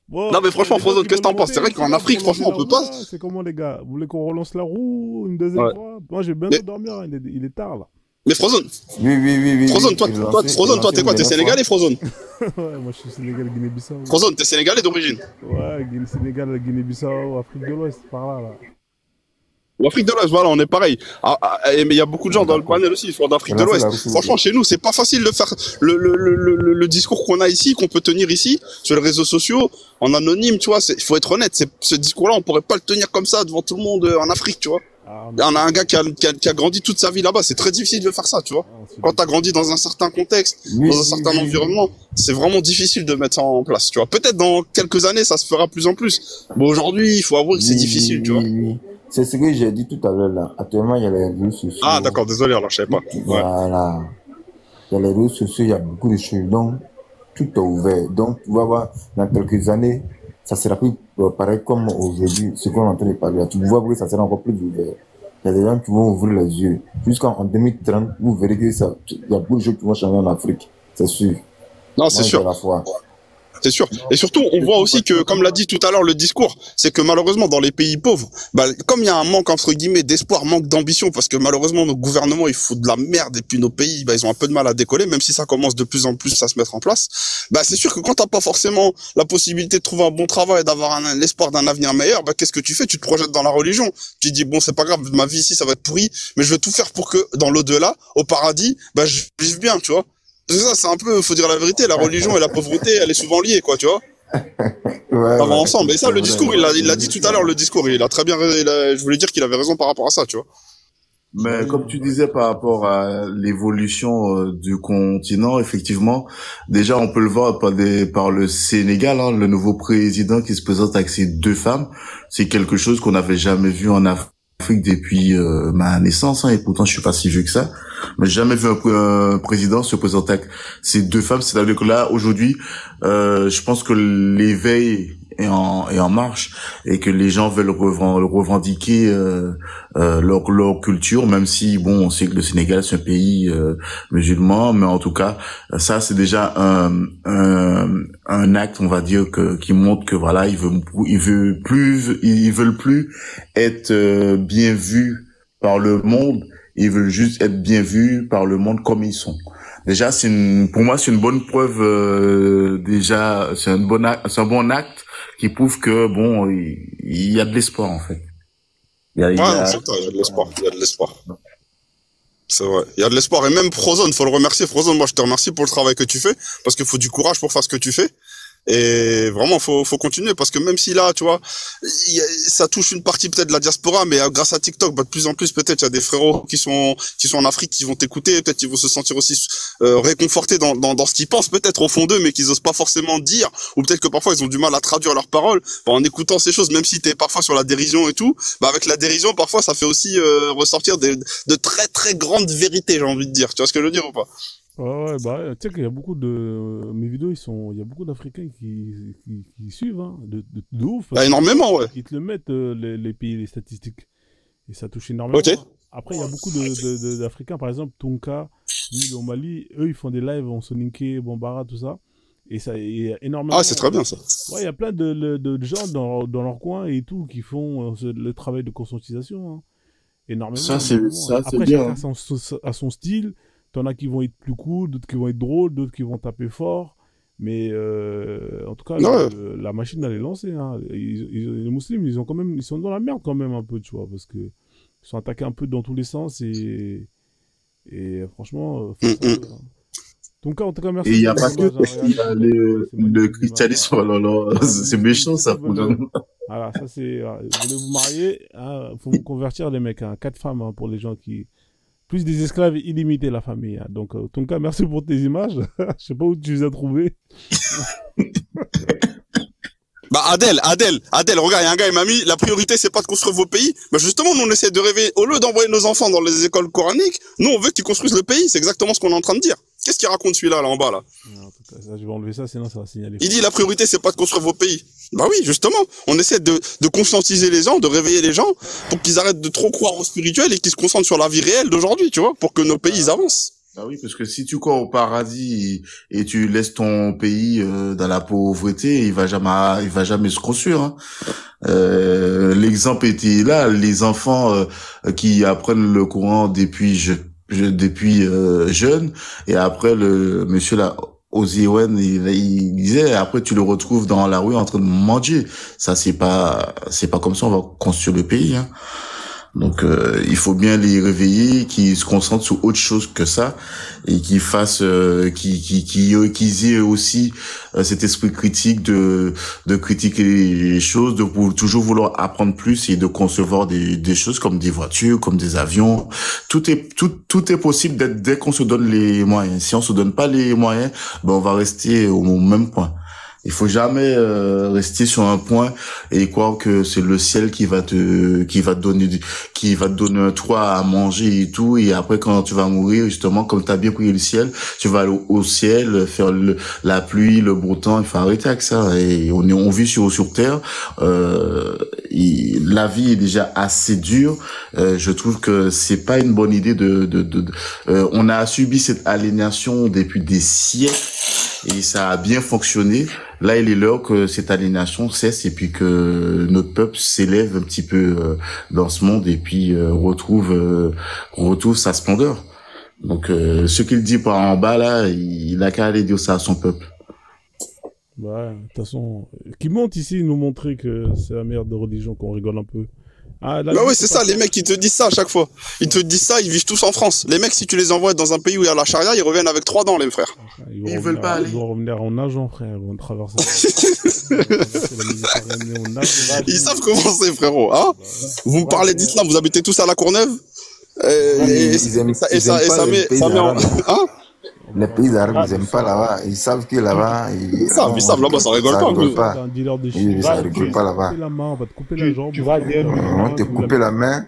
S2: Bon,
S1: non mais franchement, Frozone, qu'est-ce que t'en penses? C'est vrai qu'en Afrique, franchement, on peut pas.
S2: C'est comment les gars? Vous voulez qu'on relance la roue une deuxième fois? Moi j'ai bientôt dormir, hein. Il est tard là.
S1: Mais Frozone.
S7: Oui.
S1: Frozone, toi, t'es quoi? T'es sénégalais, Frozone?
S2: Ouais, moi je suis sénégalais, Guinée-Bissau.
S1: Frozone, t'es sénégalais d'origine?
S2: Ouais, Sénégal, Guinée-Bissau, Afrique de l'Ouest, par là.
S1: Ou Afrique de l'Ouest, voilà, on est pareil. Mais il y a beaucoup de gens dans le panel aussi, ils sont d'Afrique de l'Ouest. Franchement, chez nous, c'est pas facile de faire le discours qu'on a ici, qu'on peut tenir ici, sur les réseaux sociaux, en anonyme, tu vois. Il faut être honnête, ce discours-là, on pourrait pas le tenir comme ça devant tout le monde en Afrique, tu vois. On a un gars qui a grandi toute sa vie là-bas, c'est très difficile de faire ça, tu vois. Quand t'as grandi dans un certain contexte, dans un certain environnement, c'est vraiment difficile de mettre ça en place, tu vois. Peut-être dans quelques années, ça se fera plus en plus. Mais aujourd'hui, il faut avouer que c'est difficile, tu vois.
S7: C'est ce que j'ai dit tout à l'heure là. Actuellement, il y a les réseaux sociaux.
S1: Ah, d'accord, désolé, alors je savais pas.
S7: Voilà. Il y a les réseaux sociaux, il y a beaucoup de choses. Donc, tout est ouvert. Donc, tu vas voir, dans quelques années, ça sera plus pareil comme aujourd'hui, ce qu'on est en train de parler. Tu vas voir que ça sera encore plus ouvert. Il y a des gens qui vont ouvrir les yeux. Jusqu'en 2030, vous verrez que ça, il y a beaucoup de choses qui vont changer en Afrique. C'est sûr.
S1: Non, c'est sûr. C'est sûr. Et surtout, on voit aussi que, comme l'a dit tout à l'heure le discours, c'est que malheureusement, dans les pays pauvres, comme il y a un manque, entre guillemets, d'espoir, manque d'ambition, parce que malheureusement, nos gouvernements, ils foutent de la merde, et puis nos pays, ils ont un peu de mal à décoller, même si ça commence de plus en plus à se mettre en place. C'est sûr que quand t'as pas forcément la possibilité de trouver un bon travail, d'avoir l'espoir d'un avenir meilleur, qu'est-ce que tu fais? Tu te projettes dans la religion. Tu dis, bon, c'est pas grave, ma vie ici, ça va être pourri, mais je vais tout faire pour que, dans l'au-delà, au paradis, je vive bien, tu vois. C'est ça, c'est un peu, faut dire la vérité, la religion et la pauvreté, elle est souvent liée, quoi, tu vois. Ça va ensemble. Et ça, le discours, il l'a dit tout à l'heure, le discours, il a très bien, je voulais dire qu'il avait raison par rapport à ça, tu vois.
S9: Mais comme tu disais par rapport à l'évolution du continent, effectivement, déjà on peut le voir par le Sénégal, hein, le nouveau président qui se présente avec ses 2 femmes, c'est quelque chose qu'on n'avait jamais vu en Afrique depuis ma naissance, hein, et pourtant je suis pas si vieux que ça. Mais j'ai jamais vu un président se présenter avec ces 2 femmes. C'est-à-dire que là, aujourd'hui, je pense que l'éveil est en marche et que les gens veulent revendiquer leur culture, même si, bon, on sait que le Sénégal, c'est un pays musulman, mais en tout cas, ça, c'est déjà un acte, on va dire, qui montre que, voilà, ils veulent plus être bien vus par le monde. Ils veulent juste être bien vus par le monde comme ils sont. Déjà, pour moi, c'est une bonne preuve. Déjà, c'est un bon acte qui prouve que bon, il y a de l'espoir en fait.
S1: Il y a de l'espoir. C'est vrai. Il y a de l'espoir. Et même Frozone, faut le remercier. Frozone, moi, je te remercie pour le travail que tu fais, parce qu'il faut du courage pour faire ce que tu fais. Et vraiment, faut continuer, parce que même si là, tu vois, ça touche une partie peut-être de la diaspora, mais grâce à TikTok, de plus en plus, peut-être, il y a des frérots qui sont en Afrique, qui vont t'écouter, peut-être qu'ils vont se sentir aussi réconfortés dans ce qu'ils pensent, peut-être au fond d'eux, mais qu'ils osent pas forcément dire, ou peut-être que parfois ils ont du mal à traduire leurs paroles, en écoutant ces choses, même si t'es parfois sur la dérision et tout, avec la dérision, parfois, ça fait aussi ressortir de très très grandes vérités, j'ai envie de dire. Tu vois ce que je veux dire ou pas?
S2: Ouais, tu sais qu'il y a beaucoup de... Mes vidéos, il y a beaucoup d'Africains qui suivent, hein, de ouf.
S1: Énormément, ouais.
S2: Ils te le mettent, les pays, les statistiques. Et ça touche énormément.
S1: Okay.
S2: Après, il y a beaucoup d'Africains, par exemple, Tonka, lui, au Mali, eux, ils font des lives en Soninké, Bambara, tout ça. Et ça, il y a énormément.
S1: Ah, c'est très bien ça.
S2: Ouais, il y a plein de gens dans leur coin et tout qui font le travail de conscientisation. Hein. Énormément.
S9: Ça, c'est
S2: Après,
S9: bien.
S2: chacun a son style. T'en as qui vont être plus cool, d'autres qui vont être drôles, d'autres qui vont taper fort. Mais en tout cas, la machine, elle est lancée. Hein. Les musulmans, ils sont dans la merde quand même un peu, tu vois, parce que ils sont attaqués un peu dans tous les sens et franchement, donc, en tout cas, merci.
S9: Et il n'y a pas que il y a le christianisme. Oh là là, c'est méchant ça.
S2: Voilà, ça c'est. Vous voulez vous marier, faut vous convertir les mecs. 4 femmes pour les gens qui. Plus des esclaves illimités, la famille. Hein. Donc, Tonka, merci pour tes images. Je sais pas où tu les as trouvées.
S1: Bah Adèle, regarde, il y a un gars, il m'a mis, la priorité c'est pas de construire vos pays. Bah justement, nous on essaie de rêver, au lieu d'envoyer nos enfants dans les écoles coraniques, nous on veut qu'ils construisent le pays, c'est exactement ce qu'on est en train de dire. Qu'est-ce qu'il raconte celui-là, là en bas, là?
S2: En tout cas, ça, je vais enlever ça, sinon ça va signaler.
S1: Il dit la priorité c'est pas de construire vos pays. Bah oui, justement, on essaie de conscientiser les gens, de réveiller les gens, pour qu'ils arrêtent de trop croire au spirituel et qu'ils se concentrent sur la vie réelle d'aujourd'hui, tu vois, pour que nos pays avancent.
S9: Ah oui, parce que si tu crois au paradis et tu laisses ton pays dans la pauvreté, il va jamais se construire. Hein. L'exemple était là, les enfants qui apprennent le Coran depuis jeune, et après le monsieur là, Oziwen, il disait, après tu le retrouves dans la rue en train de manger. Ça c'est pas comme ça on va construire le pays. Hein. Donc il faut bien les réveiller, qu'ils se concentrent sur autre chose que ça et qu'ils fassent qu'ils aient aussi cet esprit critique de critiquer les choses, de toujours vouloir apprendre plus et de concevoir des choses comme des voitures, comme des avions. Tout est possible dès qu'on se donne les moyens. Si on se donne pas les moyens, ben on va rester au même point. Il faut jamais rester sur un point et croire que c'est le ciel qui va te donner un toit à manger et tout, et après quand tu vas mourir, justement, comme tu as bien prié le ciel, tu vas aller au ciel faire la pluie, le beau temps. Il faut arrêter avec ça. Et on vit sur terre, la vie est déjà assez dure. Je trouve que c'est pas une bonne idée on a subi cette aliénation depuis des siècles et ça a bien fonctionné. Là, il est l'heure que cette aliénation cesse et puis que notre peuple s'élève un petit peu dans ce monde et puis retrouve sa splendeur. Donc, ce qu'il dit par en bas là, il a qu'à aller dire ça à son peuple.
S2: Ouais, de toute façon, qui monte ici nous montrer que c'est la meilleure de religion, qu'on rigole un peu.
S1: Bah oui, c'est ça, les mecs qui te disent ça à chaque fois. Ils te disent ça, ils vivent tous en France. Les mecs, si tu les envoies dans un pays où il y a la charia, ils reviennent avec 3 dents, les frères.
S9: Ils veulent pas aller.
S2: Ils vont revenir en nageant, frère. Ils vont traverser.
S1: Ils savent comment c'est, frérot. Hein? Vous me parlez d'islam, vous habitez tous à La Courneuve? Ça met en... Hein?
S10: Les pays arabes, ils aiment pas là-bas. Ils savent que là-bas... Ils savent
S1: là-bas, ça rigole pas.
S10: Ça rigole pas là-bas.
S2: On va te couper la jambe.
S10: On va te couper la main.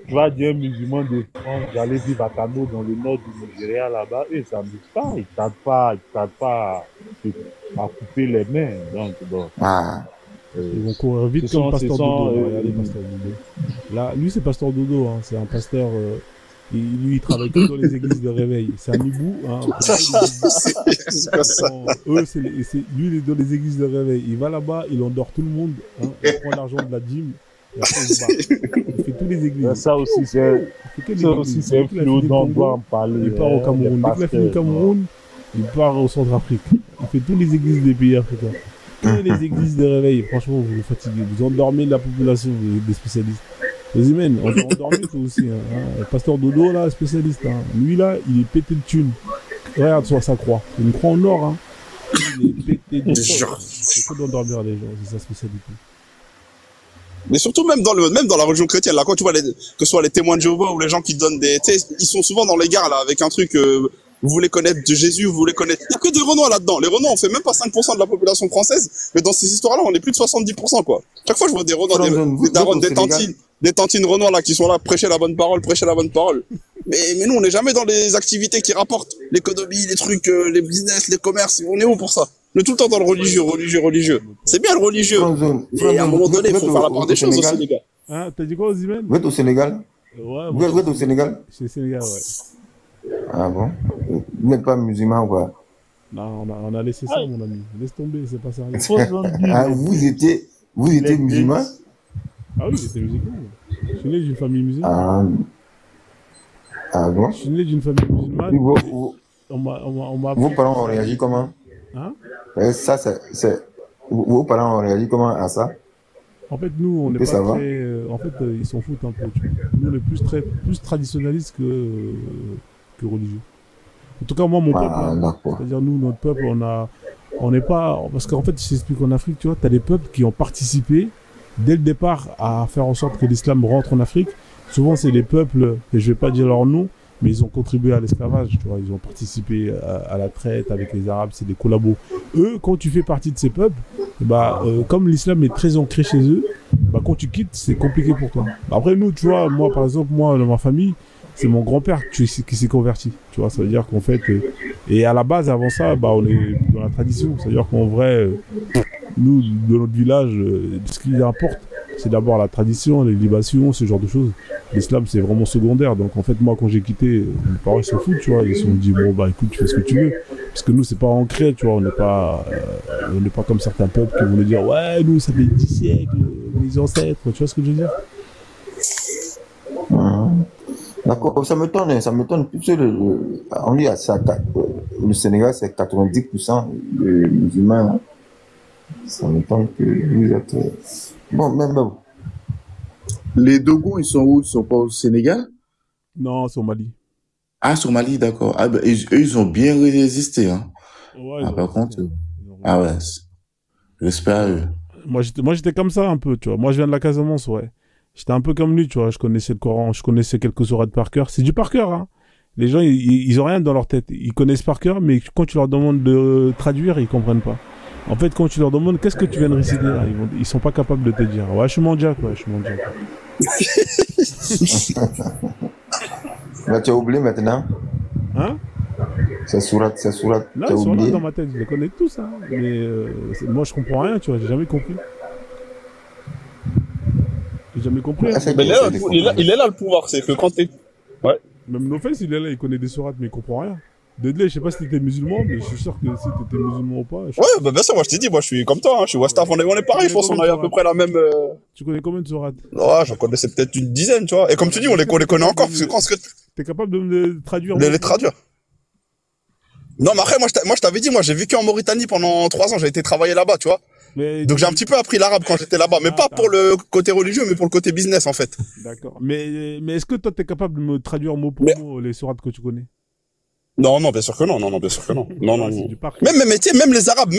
S5: Tu vas dire un musulman de France, j'allais vivre à Kano dans le nord du Nigeria là-bas, et ça ne bouge pas, ils ne tardent pas à couper les mains. Donc,
S2: ils vont courir vite comme Pasteur Dodo. Regardez Pasteur Dodo. Là, lui, c'est Pasteur Dodo, hein. C'est un pasteur. Lui, il travaille que dans les églises de réveil. C'est un hibou. Hein.
S1: C'est quoi ça?
S2: Lui, il est dans les églises de réveil. Il va là-bas, il endort tout le monde. Hein. Il prend l'argent de la dîme. Et après, il se bat. Il fait tous les églises.
S5: Ça aussi, c'est un fléau dont on doit en parler.
S2: Il part au Cameroun. Dès qu'il a fini le Cameroun, il part au Centrafrique. Il fait tous les églises des pays africains. Toutes les églises de réveil. Franchement, vous vous fatiguez. Vous endormez la population des spécialistes. Les humains, on va endormir toi aussi. Hein. Pasteur Dodo, là, spécialiste. Hein. Lui, là, il est pété de thunes. Regarde sur sa croix. C'est une croix en or. Hein. Il est pété de thunes. C'est que d'endormir les gens. C'est sa spécialité.
S1: Mais surtout, même dans la religion chrétienne, là, quand tu vois que ce soit les témoins de Jéhovah ou les gens qui donnent ils sont souvent dans les gares, là, avec un truc, vous voulez connaître de Jésus, vous voulez connaître... Il n'y a que des Renois là-dedans. Les Renois, on fait même pas 5% de la population française, mais dans ces histoires-là, on est plus de 70%, quoi. Chaque fois, je vois des Renois, des darons, des tantines Renois, là, qui sont là, prêcher la bonne parole. Mais nous, on n'est jamais dans les activités qui rapportent. L'économie, les trucs, les business, les commerces. On est où pour ça? On est tout le temps dans le religieux. C'est bien le religieux. Et à un moment donné, il faut faire la part des choses aussi, les gars.
S2: Hein, t'as dit quoi, Ozimen?
S10: Vous êtes au Sénégal?
S2: Ouais.
S10: Vous êtes au Sénégal?
S2: C'est au Sénégal, ouais.
S10: Ah bon? Vous n'êtes pas musulman, quoi?
S2: Non, on a laissé ça, mon ami. Laisse tomber, c'est pas sérieux.
S7: Ah, vous étiez musulman?
S2: Ah oui, j'étais musulman. Je suis né d'une famille musulmane.
S7: Bon?
S2: Je suis né d'une famille musulmane.
S7: Vos parents ont réagi comment?
S2: Hein?
S7: Ça, vos parents ont réagi comment à ça?
S2: En fait, nous, on n'est pas très... en fait, ils s'en foutent un peu, tu vois. Nous, on est plus traditionnalistes que religieux. En tout cas, moi, mon peuple, c'est-à-dire nous, notre peuple, on n'est pas... Parce qu'en fait, je t'explique, en Afrique, tu vois, tu as des peuples qui ont participé dès le départ à faire en sorte que l'islam rentre en Afrique. Souvent, c'est les peuples, et je vais pas dire leur nom, mais ils ont contribué à l'esclavage, tu vois. Ils ont participé à la traite avec les Arabes, c'est des collabos. Eux, quand tu fais partie de ces peuples, comme l'islam est très ancré chez eux, quand tu quittes, c'est compliqué pour toi. Après, nous, tu vois, moi, par exemple, dans ma famille, c'est mon grand-père qui s'est converti, tu vois. Ça veut dire qu'en fait, et à la base, avant ça, on est dans la tradition. C'est-à-dire qu'en vrai, nous, dans notre village, ce qui importe, c'est d'abord la tradition, les libations, ce genre de choses. L'islam, c'est vraiment secondaire. Donc, en fait, moi, quand j'ai quitté, mes parents, ils s'en foutent, tu vois. Ils se sont dit, bon, écoute, tu fais ce que tu veux. Parce que nous, c'est pas ancré, tu vois. On n'est pas comme certains peuples qui vont nous dire, ouais, nous, ça fait 10 siècles, les ancêtres, tu vois ce que je veux dire?
S7: D'accord, ça m'étonne. On dit le Sénégal, c'est 90% de musulmans. Hein. Ça m'étonne que vous êtes... Bon, même...
S9: Les Dogons, ils sont où? Ils sont pas au Sénégal?
S2: Non, c'est au Mali.
S9: Ah, c'est au Mali, d'accord. Ah, eux, ils ont bien résisté, hein.
S2: Ouais,
S9: par contre... ouais. Respect à eux.
S2: Moi, j'étais comme ça, un peu, tu vois. Moi, je viens de la Casamance, ouais. J'étais un peu comme lui, tu vois. Je connaissais le Coran, je connaissais quelques sourates par cœur. C'est du par cœur, hein. Les gens, ils ont rien dans leur tête. Ils connaissent par cœur, mais quand tu leur demandes de traduire, ils comprennent pas. En fait, quand tu leur demandes qu'est-ce que tu viens de réciter là, ils sont pas capables de te dire. Ouais, je suis mondial, quoi.
S7: Là, tu as oublié maintenant?
S2: Hein?
S7: C'est sourate.
S2: Là, ils sont là dans ma tête, je les connais tous, hein. Mais moi, je comprends rien, tu vois. J'ai jamais compris. J'ai jamais compris.
S1: Mais il est là le pouvoir, c'est que quand t'es... Ouais.
S2: Même Nofes, il est là, il connaît des sourates, mais il comprend rien. Dédlé, je sais pas si t'étais musulman, mais je suis sûr que si t'étais musulman ou pas.
S1: Ouais, bien sûr, moi je t'ai dit, moi je suis comme toi, hein, je suis Wastaf, on est pareil, je pense qu'on a à peu près la même...
S2: Tu connais combien de sourates?
S1: Ouais, j'en connaissais peut-être une dizaine, tu vois. Et comme tu dis, on les connaît encore, parce que
S2: t'es capable de me les traduire?
S1: De les traduire. Non, mais après, moi je t'avais dit, moi j'ai vécu en Mauritanie pendant 3 ans, j'ai été travailler là-bas, tu vois. Donc j'ai un petit peu appris l'arabe quand j'étais là-bas, mais pas pour le côté religieux, mais pour le côté business en fait.
S2: D'accord. Mais est-ce que toi t'es capable de me traduire mot pour mot les sourates que tu connais?
S1: Non, bien sûr que non, bien sûr que non. Non. Même les Arabes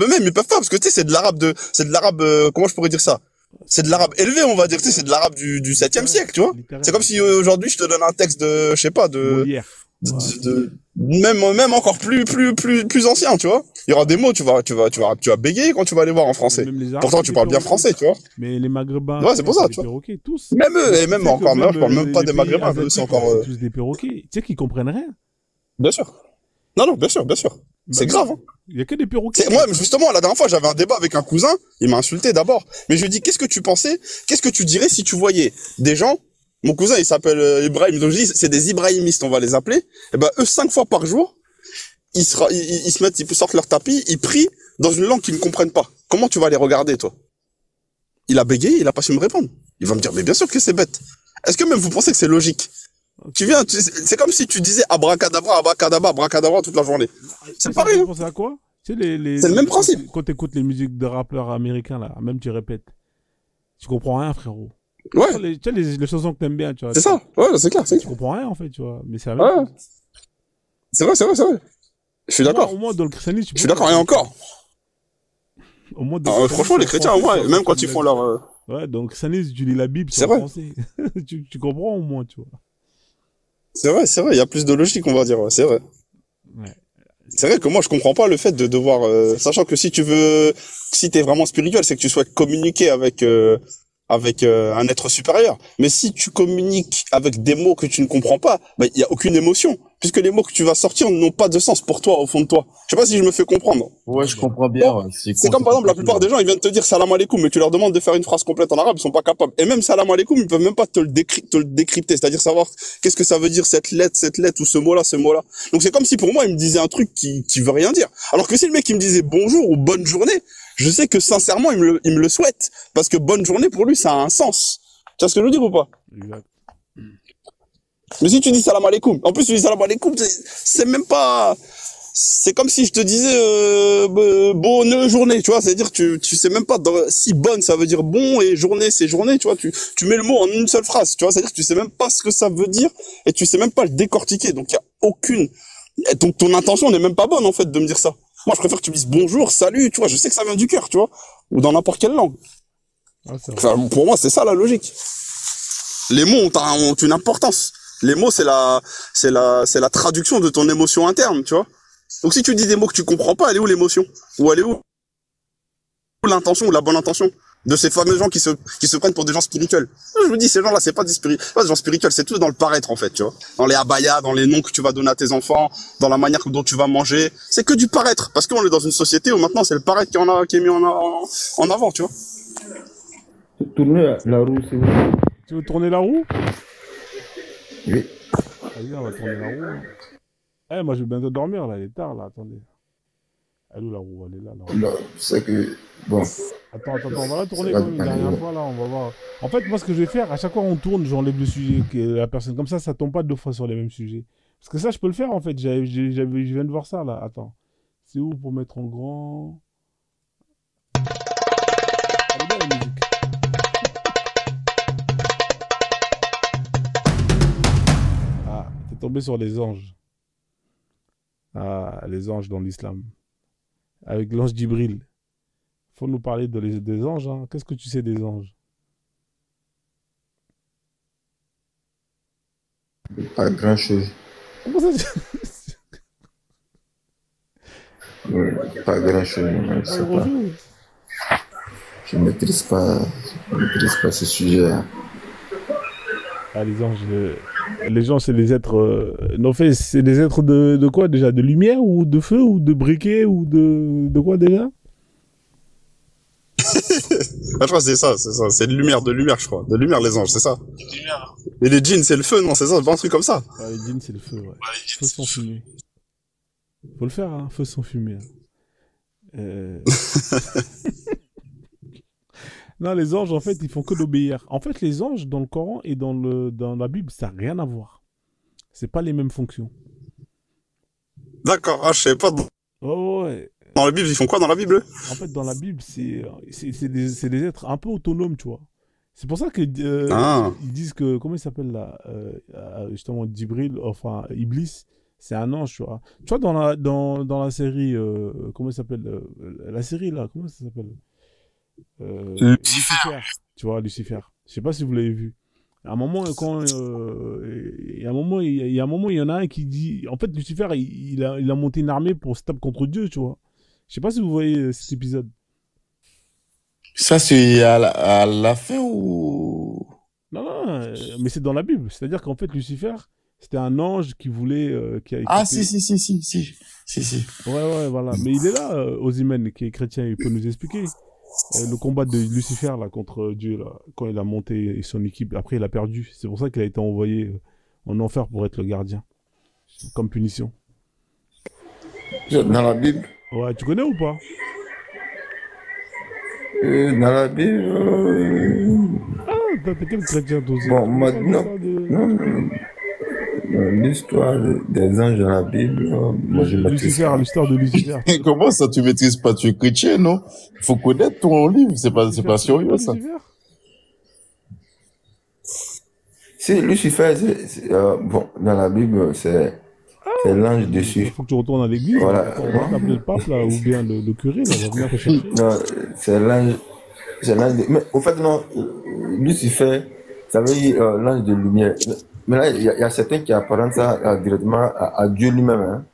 S1: eux-mêmes, ils peuvent pas, parce que tu sais, c'est de l'arabe, comment je pourrais dire ça? C'est de l'arabe élevé, on va dire, tu sais, c'est de l'arabe du 7e siècle, tu vois. C'est comme si aujourd'hui je te donne un texte de, je sais pas, même encore plus ancien, tu vois. Il y aura des mots, tu vas bégayer quand tu vas les voir en français. Pourtant, tu parles bien français, tu vois.
S2: Mais les Maghrébins.
S1: Ouais, c'est pour ça, tu vois.
S2: Tous.
S1: Même eux, et même encore, je parle même pas des Maghrébins, c'est encore,
S2: c'est tous des perroquets. Tu sais qu'ils comprennent rien.
S1: Bien sûr. Non, bien sûr. C'est grave, hein.
S2: Il y a que des perroquets.
S1: Moi, justement, la dernière fois, j'avais un débat avec un cousin, il m'a insulté d'abord. Mais je lui ai dit, qu'est-ce que tu dirais si tu voyais des gens, mon cousin, il s'appelle Ibrahim, donc je dis, c'est des ibrahimistes, on va les appeler. Et eux, 5 fois par jour, ils sortent leur tapis, ils prient dans une langue qu'ils ne comprennent pas. Comment tu vas les regarder, toi? Il a bégayé, il a pas su me répondre. Il va me dire, mais bien sûr que c'est bête. Est-ce que même vous pensez que c'est logique? C'est comme si tu disais abracadabra toute la journée. C'est pareil.
S2: Tu à quoi?
S1: C'est le même principe.
S2: Quand t'écoutes les musiques de rappeurs américains, là, même tu répètes. Tu comprends rien, frérot.
S1: Ouais.
S2: Tu sais, les chansons que t'aimes bien, tu vois.
S1: C'est ça. Ouais, c'est clair.
S2: Tu comprends rien, en fait, tu vois. Mais c'est la même chose.
S1: C'est vrai. Je suis d'accord.
S2: Au moins, dans le christianisme,
S1: je suis d'accord, et encore.
S2: Au moins,
S1: franchement, les chrétiens, au moins, même quand ils font leur...
S2: Ouais, donc, ça tu lis la Bible,
S1: c'est vrai.
S2: Français. tu comprends au moins, tu vois.
S1: C'est vrai, il y a plus de logique, on va dire, c'est vrai.
S2: Ouais.
S1: C'est vrai que moi, je comprends pas le fait de devoir, sachant que si t'es vraiment spirituel, c'est que tu souhaites communiquer avec avec un être supérieur. Mais si tu communiques avec des mots que tu ne comprends pas, bah, il y a aucune émotion, puisque les mots que tu vas sortir n'ont pas de sens pour toi, au fond de toi. Je sais pas si je me fais comprendre.
S10: Ouais, je comprends bien.
S1: Bon,
S10: Ouais.
S1: c'est comme par exemple, la plupart des gens, ils viennent te dire salam alaikum, mais tu leur demandes de faire une phrase complète en arabe, ils sont pas capables. Et même salam alaikum, ils peuvent même pas te le décrypter, c'est-à-dire savoir qu'est-ce que ça veut dire cette lettre, ou ce mot-là, ce mot-là. Donc c'est comme si pour moi, il me disait un truc qui veut rien dire. Alors que si le mec, il me disait bonjour ou bonne journée, je sais que sincèrement, il me le souhaite. Parce que bonne journée, pour lui, ça a un sens. Tu vois ce que je veux dire ou pas?
S2: Exact.
S1: Mais si tu dis salam alaikum, en plus tu dis salam alaikum, c'est même pas... C'est comme si je te disais bonne journée, tu vois, c'est-à-dire tu sais même pas si bonne ça veut dire bon et journée c'est journée, tu vois, tu mets le mot en une seule phrase, tu vois, c'est-à-dire que tu sais même pas ce que ça veut dire et tu sais même pas le décortiquer. Donc il y a aucune... Donc ton intention n'est même pas bonne en fait de me dire ça. Moi je préfère que tu me dises bonjour, salut, tu vois, je sais que ça vient du cœur, tu vois, ou dans n'importe quelle langue. Enfin, pour moi c'est ça la logique. Les mots ont une importance. Les mots c'est la traduction de ton émotion interne, tu vois. Donc si tu dis des mots que tu comprends pas, elle est où l'émotion? Ou elle est où l'intention ou la bonne intention de ces fameux gens qui se prennent pour des gens spirituels? Je vous dis, ces gens-là, c'est pas des gens spirituels, c'est tout dans le paraître en fait, tu vois. Dans les abayas, dans les noms que tu vas donner à tes enfants, dans la manière dont tu vas manger, c'est que du paraître. Parce qu'on est dans une société où maintenant c'est le paraître qui est mis en avant, tu vois.
S4: Tourner la roue, c'est vrai.
S2: Tu veux tourner la roue?
S4: Oui.
S2: Vas-y, on va tourner la roue. Eh, moi je vais bientôt dormir là, il est tard là, attendez. Elle est où la roue? Elle est là, la roue.
S4: Non, c'est que... Bon.
S2: Attends, on va la tourner comme une dernière fois là, on va voir. En fait, moi ce que je vais faire, à chaque fois on tourne, j'enlève le sujet que la personne. Comme ça tombe pas deux fois sur les mêmes sujets. Parce que ça, je peux le faire en fait, je viens de voir ça là, attends. C'est où pour mettre en grand? Elle est bien la musique. Ah, t'es tombé sur les anges. Ah, les anges dans l'islam. Avec l'ange Djibril. Faut nous parler des anges. Hein. Qu'est-ce que tu sais des anges?
S4: Pas grand-chose.
S2: Comment ça?
S4: Oui, pas grand-chose. Je ne maîtrise pas ce sujet-là.
S2: Ah, les anges, les gens, c'est des êtres... non, fait, c'est des êtres de quoi déjà? De lumière ou de feu ou de briquet ou de quoi déjà?
S1: Je crois que c'est ça, c'est de lumière, je crois. De lumière, les anges, c'est ça. Et les djinns, c'est le feu, non? C'est ça, c'est pas un truc comme ça.
S2: Ouais, les djinns, c'est le feu, ouais. Feu sans fumée. Faut le faire, hein, feu sans fumée. Non, les anges, en fait, ils font que d'obéir. En fait, les anges, dans le Coran et dans la Bible, ça n'a rien à voir. C'est pas les mêmes fonctions.
S1: D'accord, je sais pas.
S2: Oh, ouais.
S1: Dans la Bible, ils font quoi dans la Bible?
S2: En fait, dans la Bible, c'est des êtres un peu autonomes, tu vois. C'est pour ça que ils disent que, comment il s'appelle là, justement, Djibril, enfin, Iblis, c'est un ange, tu vois. Tu vois, dans la série, comment il s'appelle, la série là, comment ça s'appelle? Lucifer. Tu vois, Lucifer. Je sais pas si vous l'avez vu. À un moment, il y a un moment, il y en a un qui dit, en fait, Lucifer, il a monté une armée pour se taper contre Dieu, tu vois. Je sais pas si vous voyez cet épisode.
S10: Ça, c'est à la fin ou...
S2: Non, mais c'est dans la Bible. C'est-à-dire qu'en fait, Lucifer, c'était un ange qui voulait...
S10: Si.
S2: Ouais, voilà. Mais il est là, Ozymen, qui est chrétien, il peut nous expliquer. Le combat de Lucifer là, contre Dieu, là, quand il a monté son équipe, après il a perdu. C'est pour ça qu'il a été envoyé en enfer pour être le gardien. Comme punition.
S4: Dans la Bible?
S2: Ouais, tu connais ou pas?
S4: Dans la Bible...
S2: Ah, t'es quel chrétien toi aussi?
S4: Bon, non. L'histoire des anges dans la Bible, moi je maîtrise pas.
S2: L'histoire de Lucifer.
S10: Comment ça, tu maîtrises pas? Tu es chrétien, non? Il faut connaître ton livre, c'est pas sérieux, ça.
S4: Si, Lucifer, bon, dans la Bible, c'est l'ange dessus. Il
S2: faut que tu retournes à l'église.
S4: Voilà.
S2: On va t'appeler le pape, là, ou bien le curé, là, va venir te chercher.
S4: Non, c'est l'ange. Mais au fait, non, Lucifer, ça veut dire l'ange de lumière. Mais là, il y a certains qui apparentent ça directement à Dieu lui-même, hein.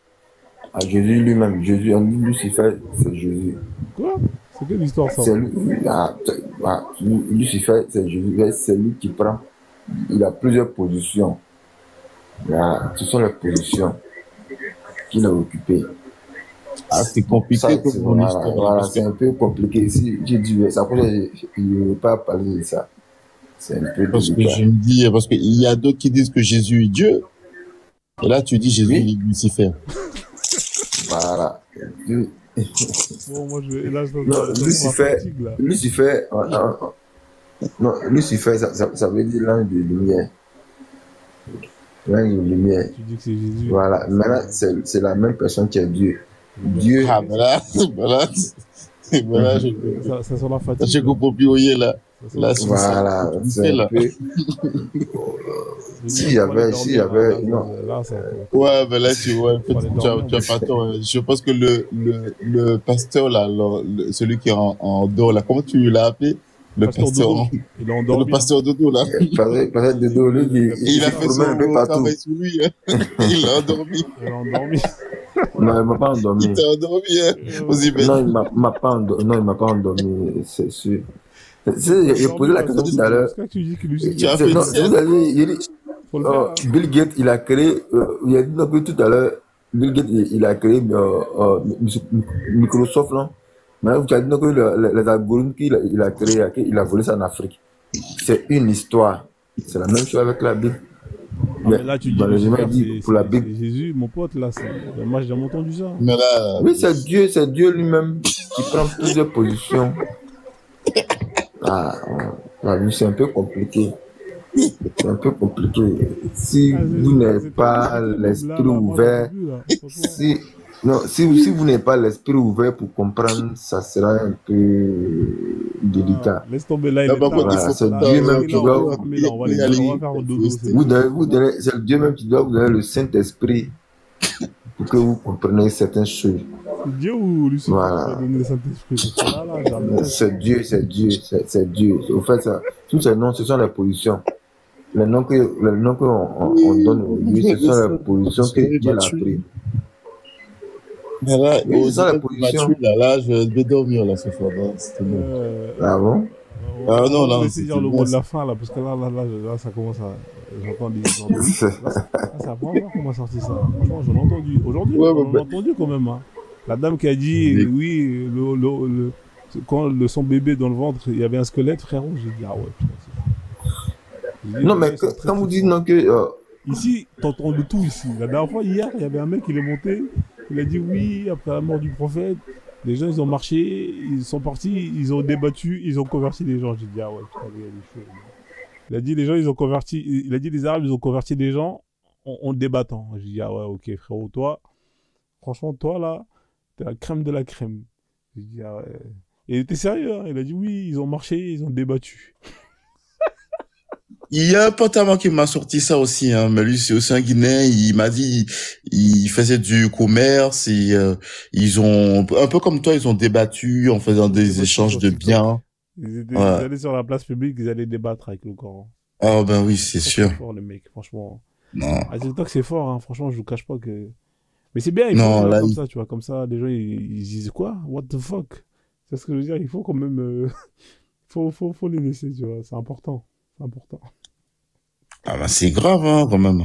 S4: À Jésus lui-même. Jésus, on dit Lucifer, c'est Jésus.
S2: Quoi? C'est quelle histoire ça?
S4: C'est Lucifer, c'est Jésus, c'est lui qui prend. Il a plusieurs positions. Ce sont les positions qu'il a occupées.
S10: Ah, c'est compliqué
S4: Ça,
S10: comme
S4: c'est
S10: mon histoire.
S4: voilà, c'est un peu compliqué. Si j'ai dit ça, je ne veux pas parler de ça. C'est un peu
S10: Parce que
S4: délicat.
S10: je me dis, parce qu'il y a d'autres qui disent que Jésus est Dieu. Et là, tu dis Jésus
S4: Oui.
S10: est Lucifer.
S4: Voilà.
S2: Bon, moi, là,
S4: Non, Lucifer, Lucifer, non, Lucifer, ça veut dire l'ange de lumière. L'ange de lumière.
S2: Tu dis que c'est Jésus.
S4: Voilà. Maintenant, c'est la même personne qui est Dieu. Dieu.
S10: Ah, voilà,
S2: Ça sent la fatigue.
S10: j'ai compris, oui, là. Là, c'est
S4: Voilà.
S10: ça.
S4: C'est un peu. S'il y avait, non.
S2: Là, ça.
S10: Ouais, mais là, tu vois, en fait, tu as pas tort. Je pense que le pasteur, là, celui qui est en dehors, là, comment tu l'as appelé? Le pasteur.
S2: Il est endormi.
S10: Le pasteur Dodo, là.
S4: Pasteur Dodo, lui,
S10: il a fait son travail sur lui, hein. Il l'a endormi.
S2: Il est endormi.
S4: Non, il m'a pas endormi.
S10: Il t'a endormi, hein.
S4: Non, il m'a pas endormi. Non, il m'a pas endormi, c'est sûr. J'ai posé la question tout à l'heure.
S10: Tu as fait ça.
S4: Bill Gates, il a créé, il a dit non, tout à l'heure, Bill Gates, il a créé Microsoft, là. Maintenant, tu as dit non, que les algorithmes qu'il a créé, il a volé ça en Afrique. C'est une histoire. C'est la même chose avec la Bible.
S2: Mais là, tu dis,
S4: pour la Bible.
S2: Jésus, mon pote, là, moi, j'ai jamais entendu ça.
S10: Mais là,
S4: oui, c'est Dieu lui-même qui prend plusieurs positions. La vie, c'est un peu compliqué. C'est un peu compliqué. Si vous n'avez pas l'esprit ouvert, si vous n'avez pas l'esprit ouvert pour comprendre, ça sera un peu délicat.
S2: Laisse tomber là,
S4: c'est Dieu même qui doit c'est Dieu même qui doit vous donner le Saint-Esprit pour que vous compreniez certaines choses.
S2: C'est Dieu ou Lucifer
S4: voilà.
S2: qui a donné le Saint-Esprit?
S4: C'est Dieu. Au fait, tous ces noms, ce sont les positions. Les noms qu'on donne aujourd'hui, ce sont les positions que Dieu a prises.
S10: Mais là,
S4: c'est ça la position.
S10: Là, je vais dormir, là, ce soir.
S4: Ah bon?
S10: Ah non, là.
S2: On va essayer de dire le mot de la fin, là, parce que là, ça commence à. J'entends des gens. C'est la première fois qu'on m'a sorti ça. Franchement, j'en ai entendu. Aujourd'hui, on a entendu quand même. Hein. La dame qui a dit, oui, quand son bébé dans le ventre, il y avait un squelette, frérot, j'ai dit, ah ouais, putain,
S4: non, mais quand vous dites non que.
S2: Ici, t'entends de tout ici. La dernière fois, hier, il y avait un mec, il est monté, il a dit oui, après la mort du prophète, les gens, ils ont marché, ils sont partis, ils ont débattu, ils ont converti les gens. J'ai dit, ah ouais, putain, il y a des choses. Il a dit, les gens, ils ont converti, il a dit, les Arabes, ils ont converti des gens en débattant. J'ai dit, ah ouais, ok, frérot, toi, franchement, toi, là, t'es la crème de la crème. J'ai dit, ah ouais. Et il était sérieux, hein. Il a dit, oui, ils ont marché, ils ont débattu.
S10: Il y a un pote à moi qui m'a sorti ça aussi, hein. Mais lui, c'est aussi un Guinéen. Il m'a dit, il faisait du commerce et, ils ont, un peu comme toi, ils ont débattu en faisant des échanges de biens.
S2: Ils allaient sur la place publique, ils allaient débattre avec le Coran.
S10: Ah, ben oui, c'est sûr.
S2: C'est fort, le mec, franchement.
S10: Non.
S2: À TikTok, c'est fort, hein. Franchement, je vous cache pas que. Mais c'est bien, il faut
S10: non, là,
S2: comme ça, tu vois. Comme ça, les gens, ils disent quoi? What the fuck? C'est ce que je veux dire. Il faut quand même, faut les laisser, tu vois. C'est important. C'est important.
S10: Ah ben c'est grave, hein, quand même.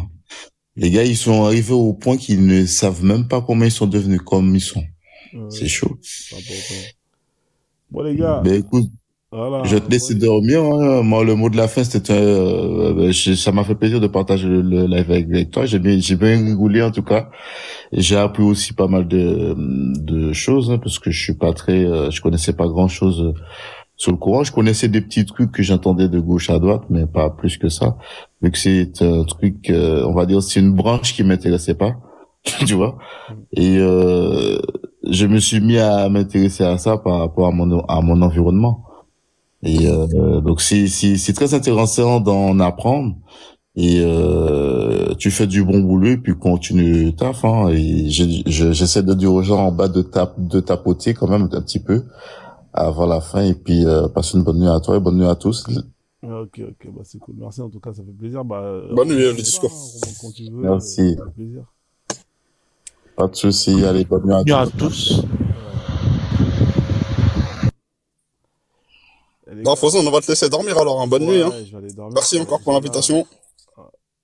S10: Les gars, ils sont arrivés au point qu'ils ne savent même pas comment ils sont devenus comme ils sont. C'est chaud.
S2: C'est important. Bon, les gars.
S10: Ben écoute,
S2: voilà,
S10: je vais te laisser dormir, hein. Moi, le mot de la fin, c'était, ça m'a fait plaisir de partager le live avec toi. J'ai bien rigolé, en tout cas. Et j'ai appris aussi pas mal de choses, hein, parce que je connaissais pas grand chose sur le Coran. Je connaissais des petits trucs que j'entendais de gauche à droite, mais pas plus que ça. Vu que c'est un truc, on va dire, c'est une branche qui m'intéressait pas, tu vois. Et je me suis mis à m'intéresser à ça par rapport à mon environnement. Et donc c'est très intéressant d'en apprendre. Et tu fais du bon boulot et puis continue taf, hein. Et j'essaie de dire aux gens en bas de tapoter quand même un petit peu avant la fin, et puis passe une bonne nuit à toi et bonne nuit à tous.
S2: Ok, bah c'est cool. Merci en tout cas, ça fait plaisir. Bah,
S1: bonne nuit, le discours.
S2: Quand tu veux,
S10: merci.
S2: Ça fait plaisir.
S10: Pas de soucis, allez, bonne nuit à tous.
S1: Non, Frozen, on va te laisser dormir alors, hein. Bonne nuit, hein.
S2: Ouais, je vais aller dormir.
S1: Merci encore pour l'invitation.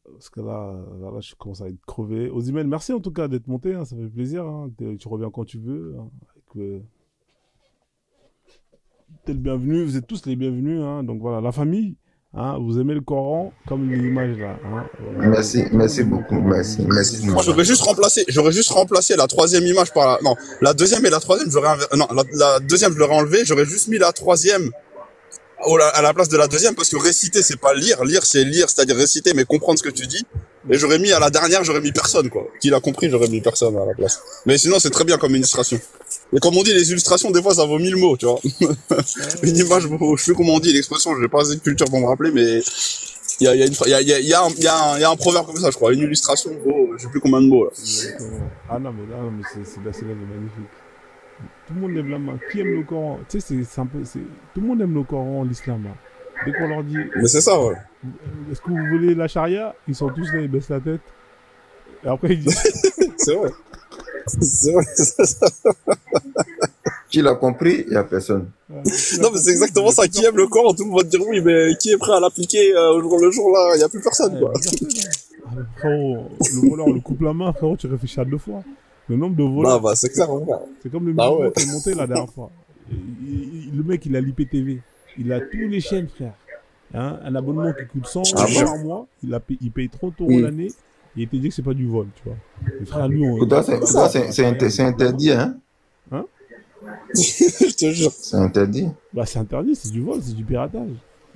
S2: Parce que là, je commence à être crevé. Osimhen, merci en tout cas d'être monté, hein, ça fait plaisir. Hein. Tu reviens quand tu veux. Hein, t'es le bienvenu, vous êtes tous les bienvenus. Hein. Donc voilà, la famille, hein, vous aimez le Coran comme l'image là. Hein.
S4: Merci beaucoup. Merci.
S1: Moi, j'aurais juste remplacé la troisième image par la... Non, la deuxième et la troisième, non, la deuxième, je l'aurais enlevé. J'aurais juste mis la troisième à la place de la deuxième, parce que réciter, c'est pas lire. Lire, c'est lire, c'est-à-dire réciter, mais comprendre ce que tu dis. Et j'aurais mis à la dernière, j'aurais mis personne, quoi. Qui l'a compris, j'aurais mis personne à la place. Mais sinon, c'est très bien comme illustration. Et comme on dit, les illustrations, des fois, ça vaut 1000 mots, tu vois. Une image, je sais comment on dit l'expression, j'ai pas assez de culture pour me rappeler, mais il y a un proverbe comme ça, je crois. Une illustration vaut, je sais plus combien de mots, là.
S2: Ah non, mais c'est magnifique. Tout le monde lève la main. Qui aime le Coran? Tu sais, c'est un peu... Tout le monde aime le Coran, l'islam, là. Dès qu'on leur dit...
S1: Mais c'est ça, ouais.
S2: Est-ce que vous voulez la charia? Ils sont tous là, ils baissent la tête. Et après, ils disent...
S1: C'est vrai.
S4: Qui l'a compris? Il n'y a personne.
S1: Non, mais c'est exactement ça. Qui aime le Coran? Tout le monde va te dire oui, mais qui est prêt à l'appliquer au jour le jour, là? Il n'y a plus personne, quoi.
S2: Frérot, le voleur, on le coupe la main, frérot, tu réfléchis à 2 fois. Le nombre de voleurs.
S1: Bah, c'est clair, ouais.
S2: C'est comme le musulman qui est monté la dernière fois. Le mec, il a l'IPTV. Il a tous les chaînes, frère. Hein, un abonnement qui coûte 100 € par mois. Il paye 30 € l'année. Et il te dit que c'est pas du vol, tu vois. Les frères, lui,
S4: c'est interdit, hein?
S2: Hein?
S1: Je te jure.
S4: C'est interdit.
S2: Bah, c'est interdit, c'est du vol, c'est du piratage.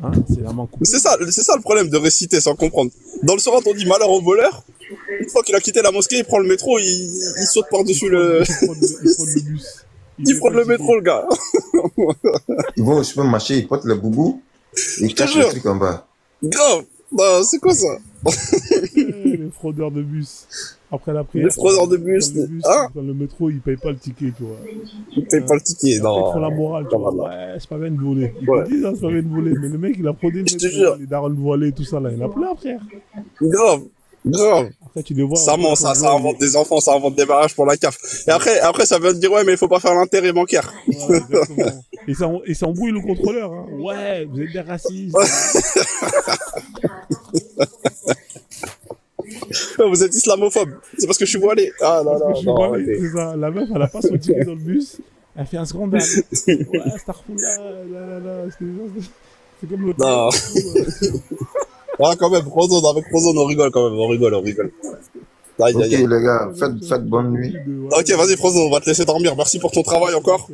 S2: Hein, c'est la main coupée.
S1: C'est ça le problème de réciter sans comprendre. Dans le Sourate, on dit malheur au voleur. Une fois qu'il a quitté la mosquée, il prend le métro, il saute par-dessus le...
S2: Il prend le bus.
S1: Il prend le métro, le gars.
S4: Ils vont au supermarché, ils portent le boubou, et ils cachent le truc en bas.
S1: Grave. Bah, c'est quoi ça?
S2: Les fraudeurs de bus. Après la prière.
S1: Les fraudeurs de bus.
S2: Dans le métro, ils payent pas le ticket, tu vois.
S1: Ils payent pas le ticket, non.
S2: Ils font la morale, tu vois. Ouais, c'est pas bien de voler. Ils te disent, c'est pas bien de voler. Mais le mec, il a fraudé le métro, les darons voilés, tout ça, là. Il y en a plein, frère.
S1: Grave.
S2: Après, tu les vois.
S1: Ça invente des enfants, ça invente des barrages pour la CAF. Et après, ça vient te dire, ouais, mais il faut pas faire l'intérêt bancaire.
S2: Ouais, et ça embrouille le contrôleur, hein. Ouais, vous êtes des racistes.
S1: Vous êtes islamophobe. C'est parce que je suis voilé. Ah là là.
S2: C'est ça. La meuf, elle a pas son ticket dans le bus. Elle fait un scandale. Ouais, Starfoula, c'est comme le...
S1: Non. Ah, quand même, avec Frozone, on rigole quand même. On rigole.
S4: Ok, les gars, faites bonne nuit.
S1: Ok, vas-y, Frozone, on va te laisser dormir. Merci pour ton travail encore.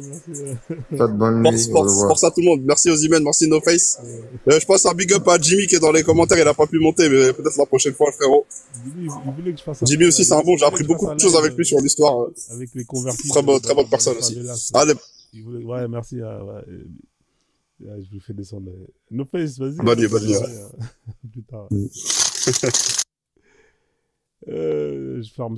S4: Faites bonne nuit.
S1: Force à tout le monde. Merci Osimhen, merci No Face. Je pense un big up à Jimmy qui est dans les commentaires. Il a pas pu monter, mais peut-être la prochaine fois, frérot. Jimmy aussi, c'est un bon. J'ai appris beaucoup de choses avec lui sur l'histoire.
S2: Avec les convertis.
S1: Très bonne personne aussi. Allez.
S2: Ouais, merci. Je vous fais descendre. No Face, vas-y.
S1: Bonne nuit.
S2: Plus tard. Je ferme.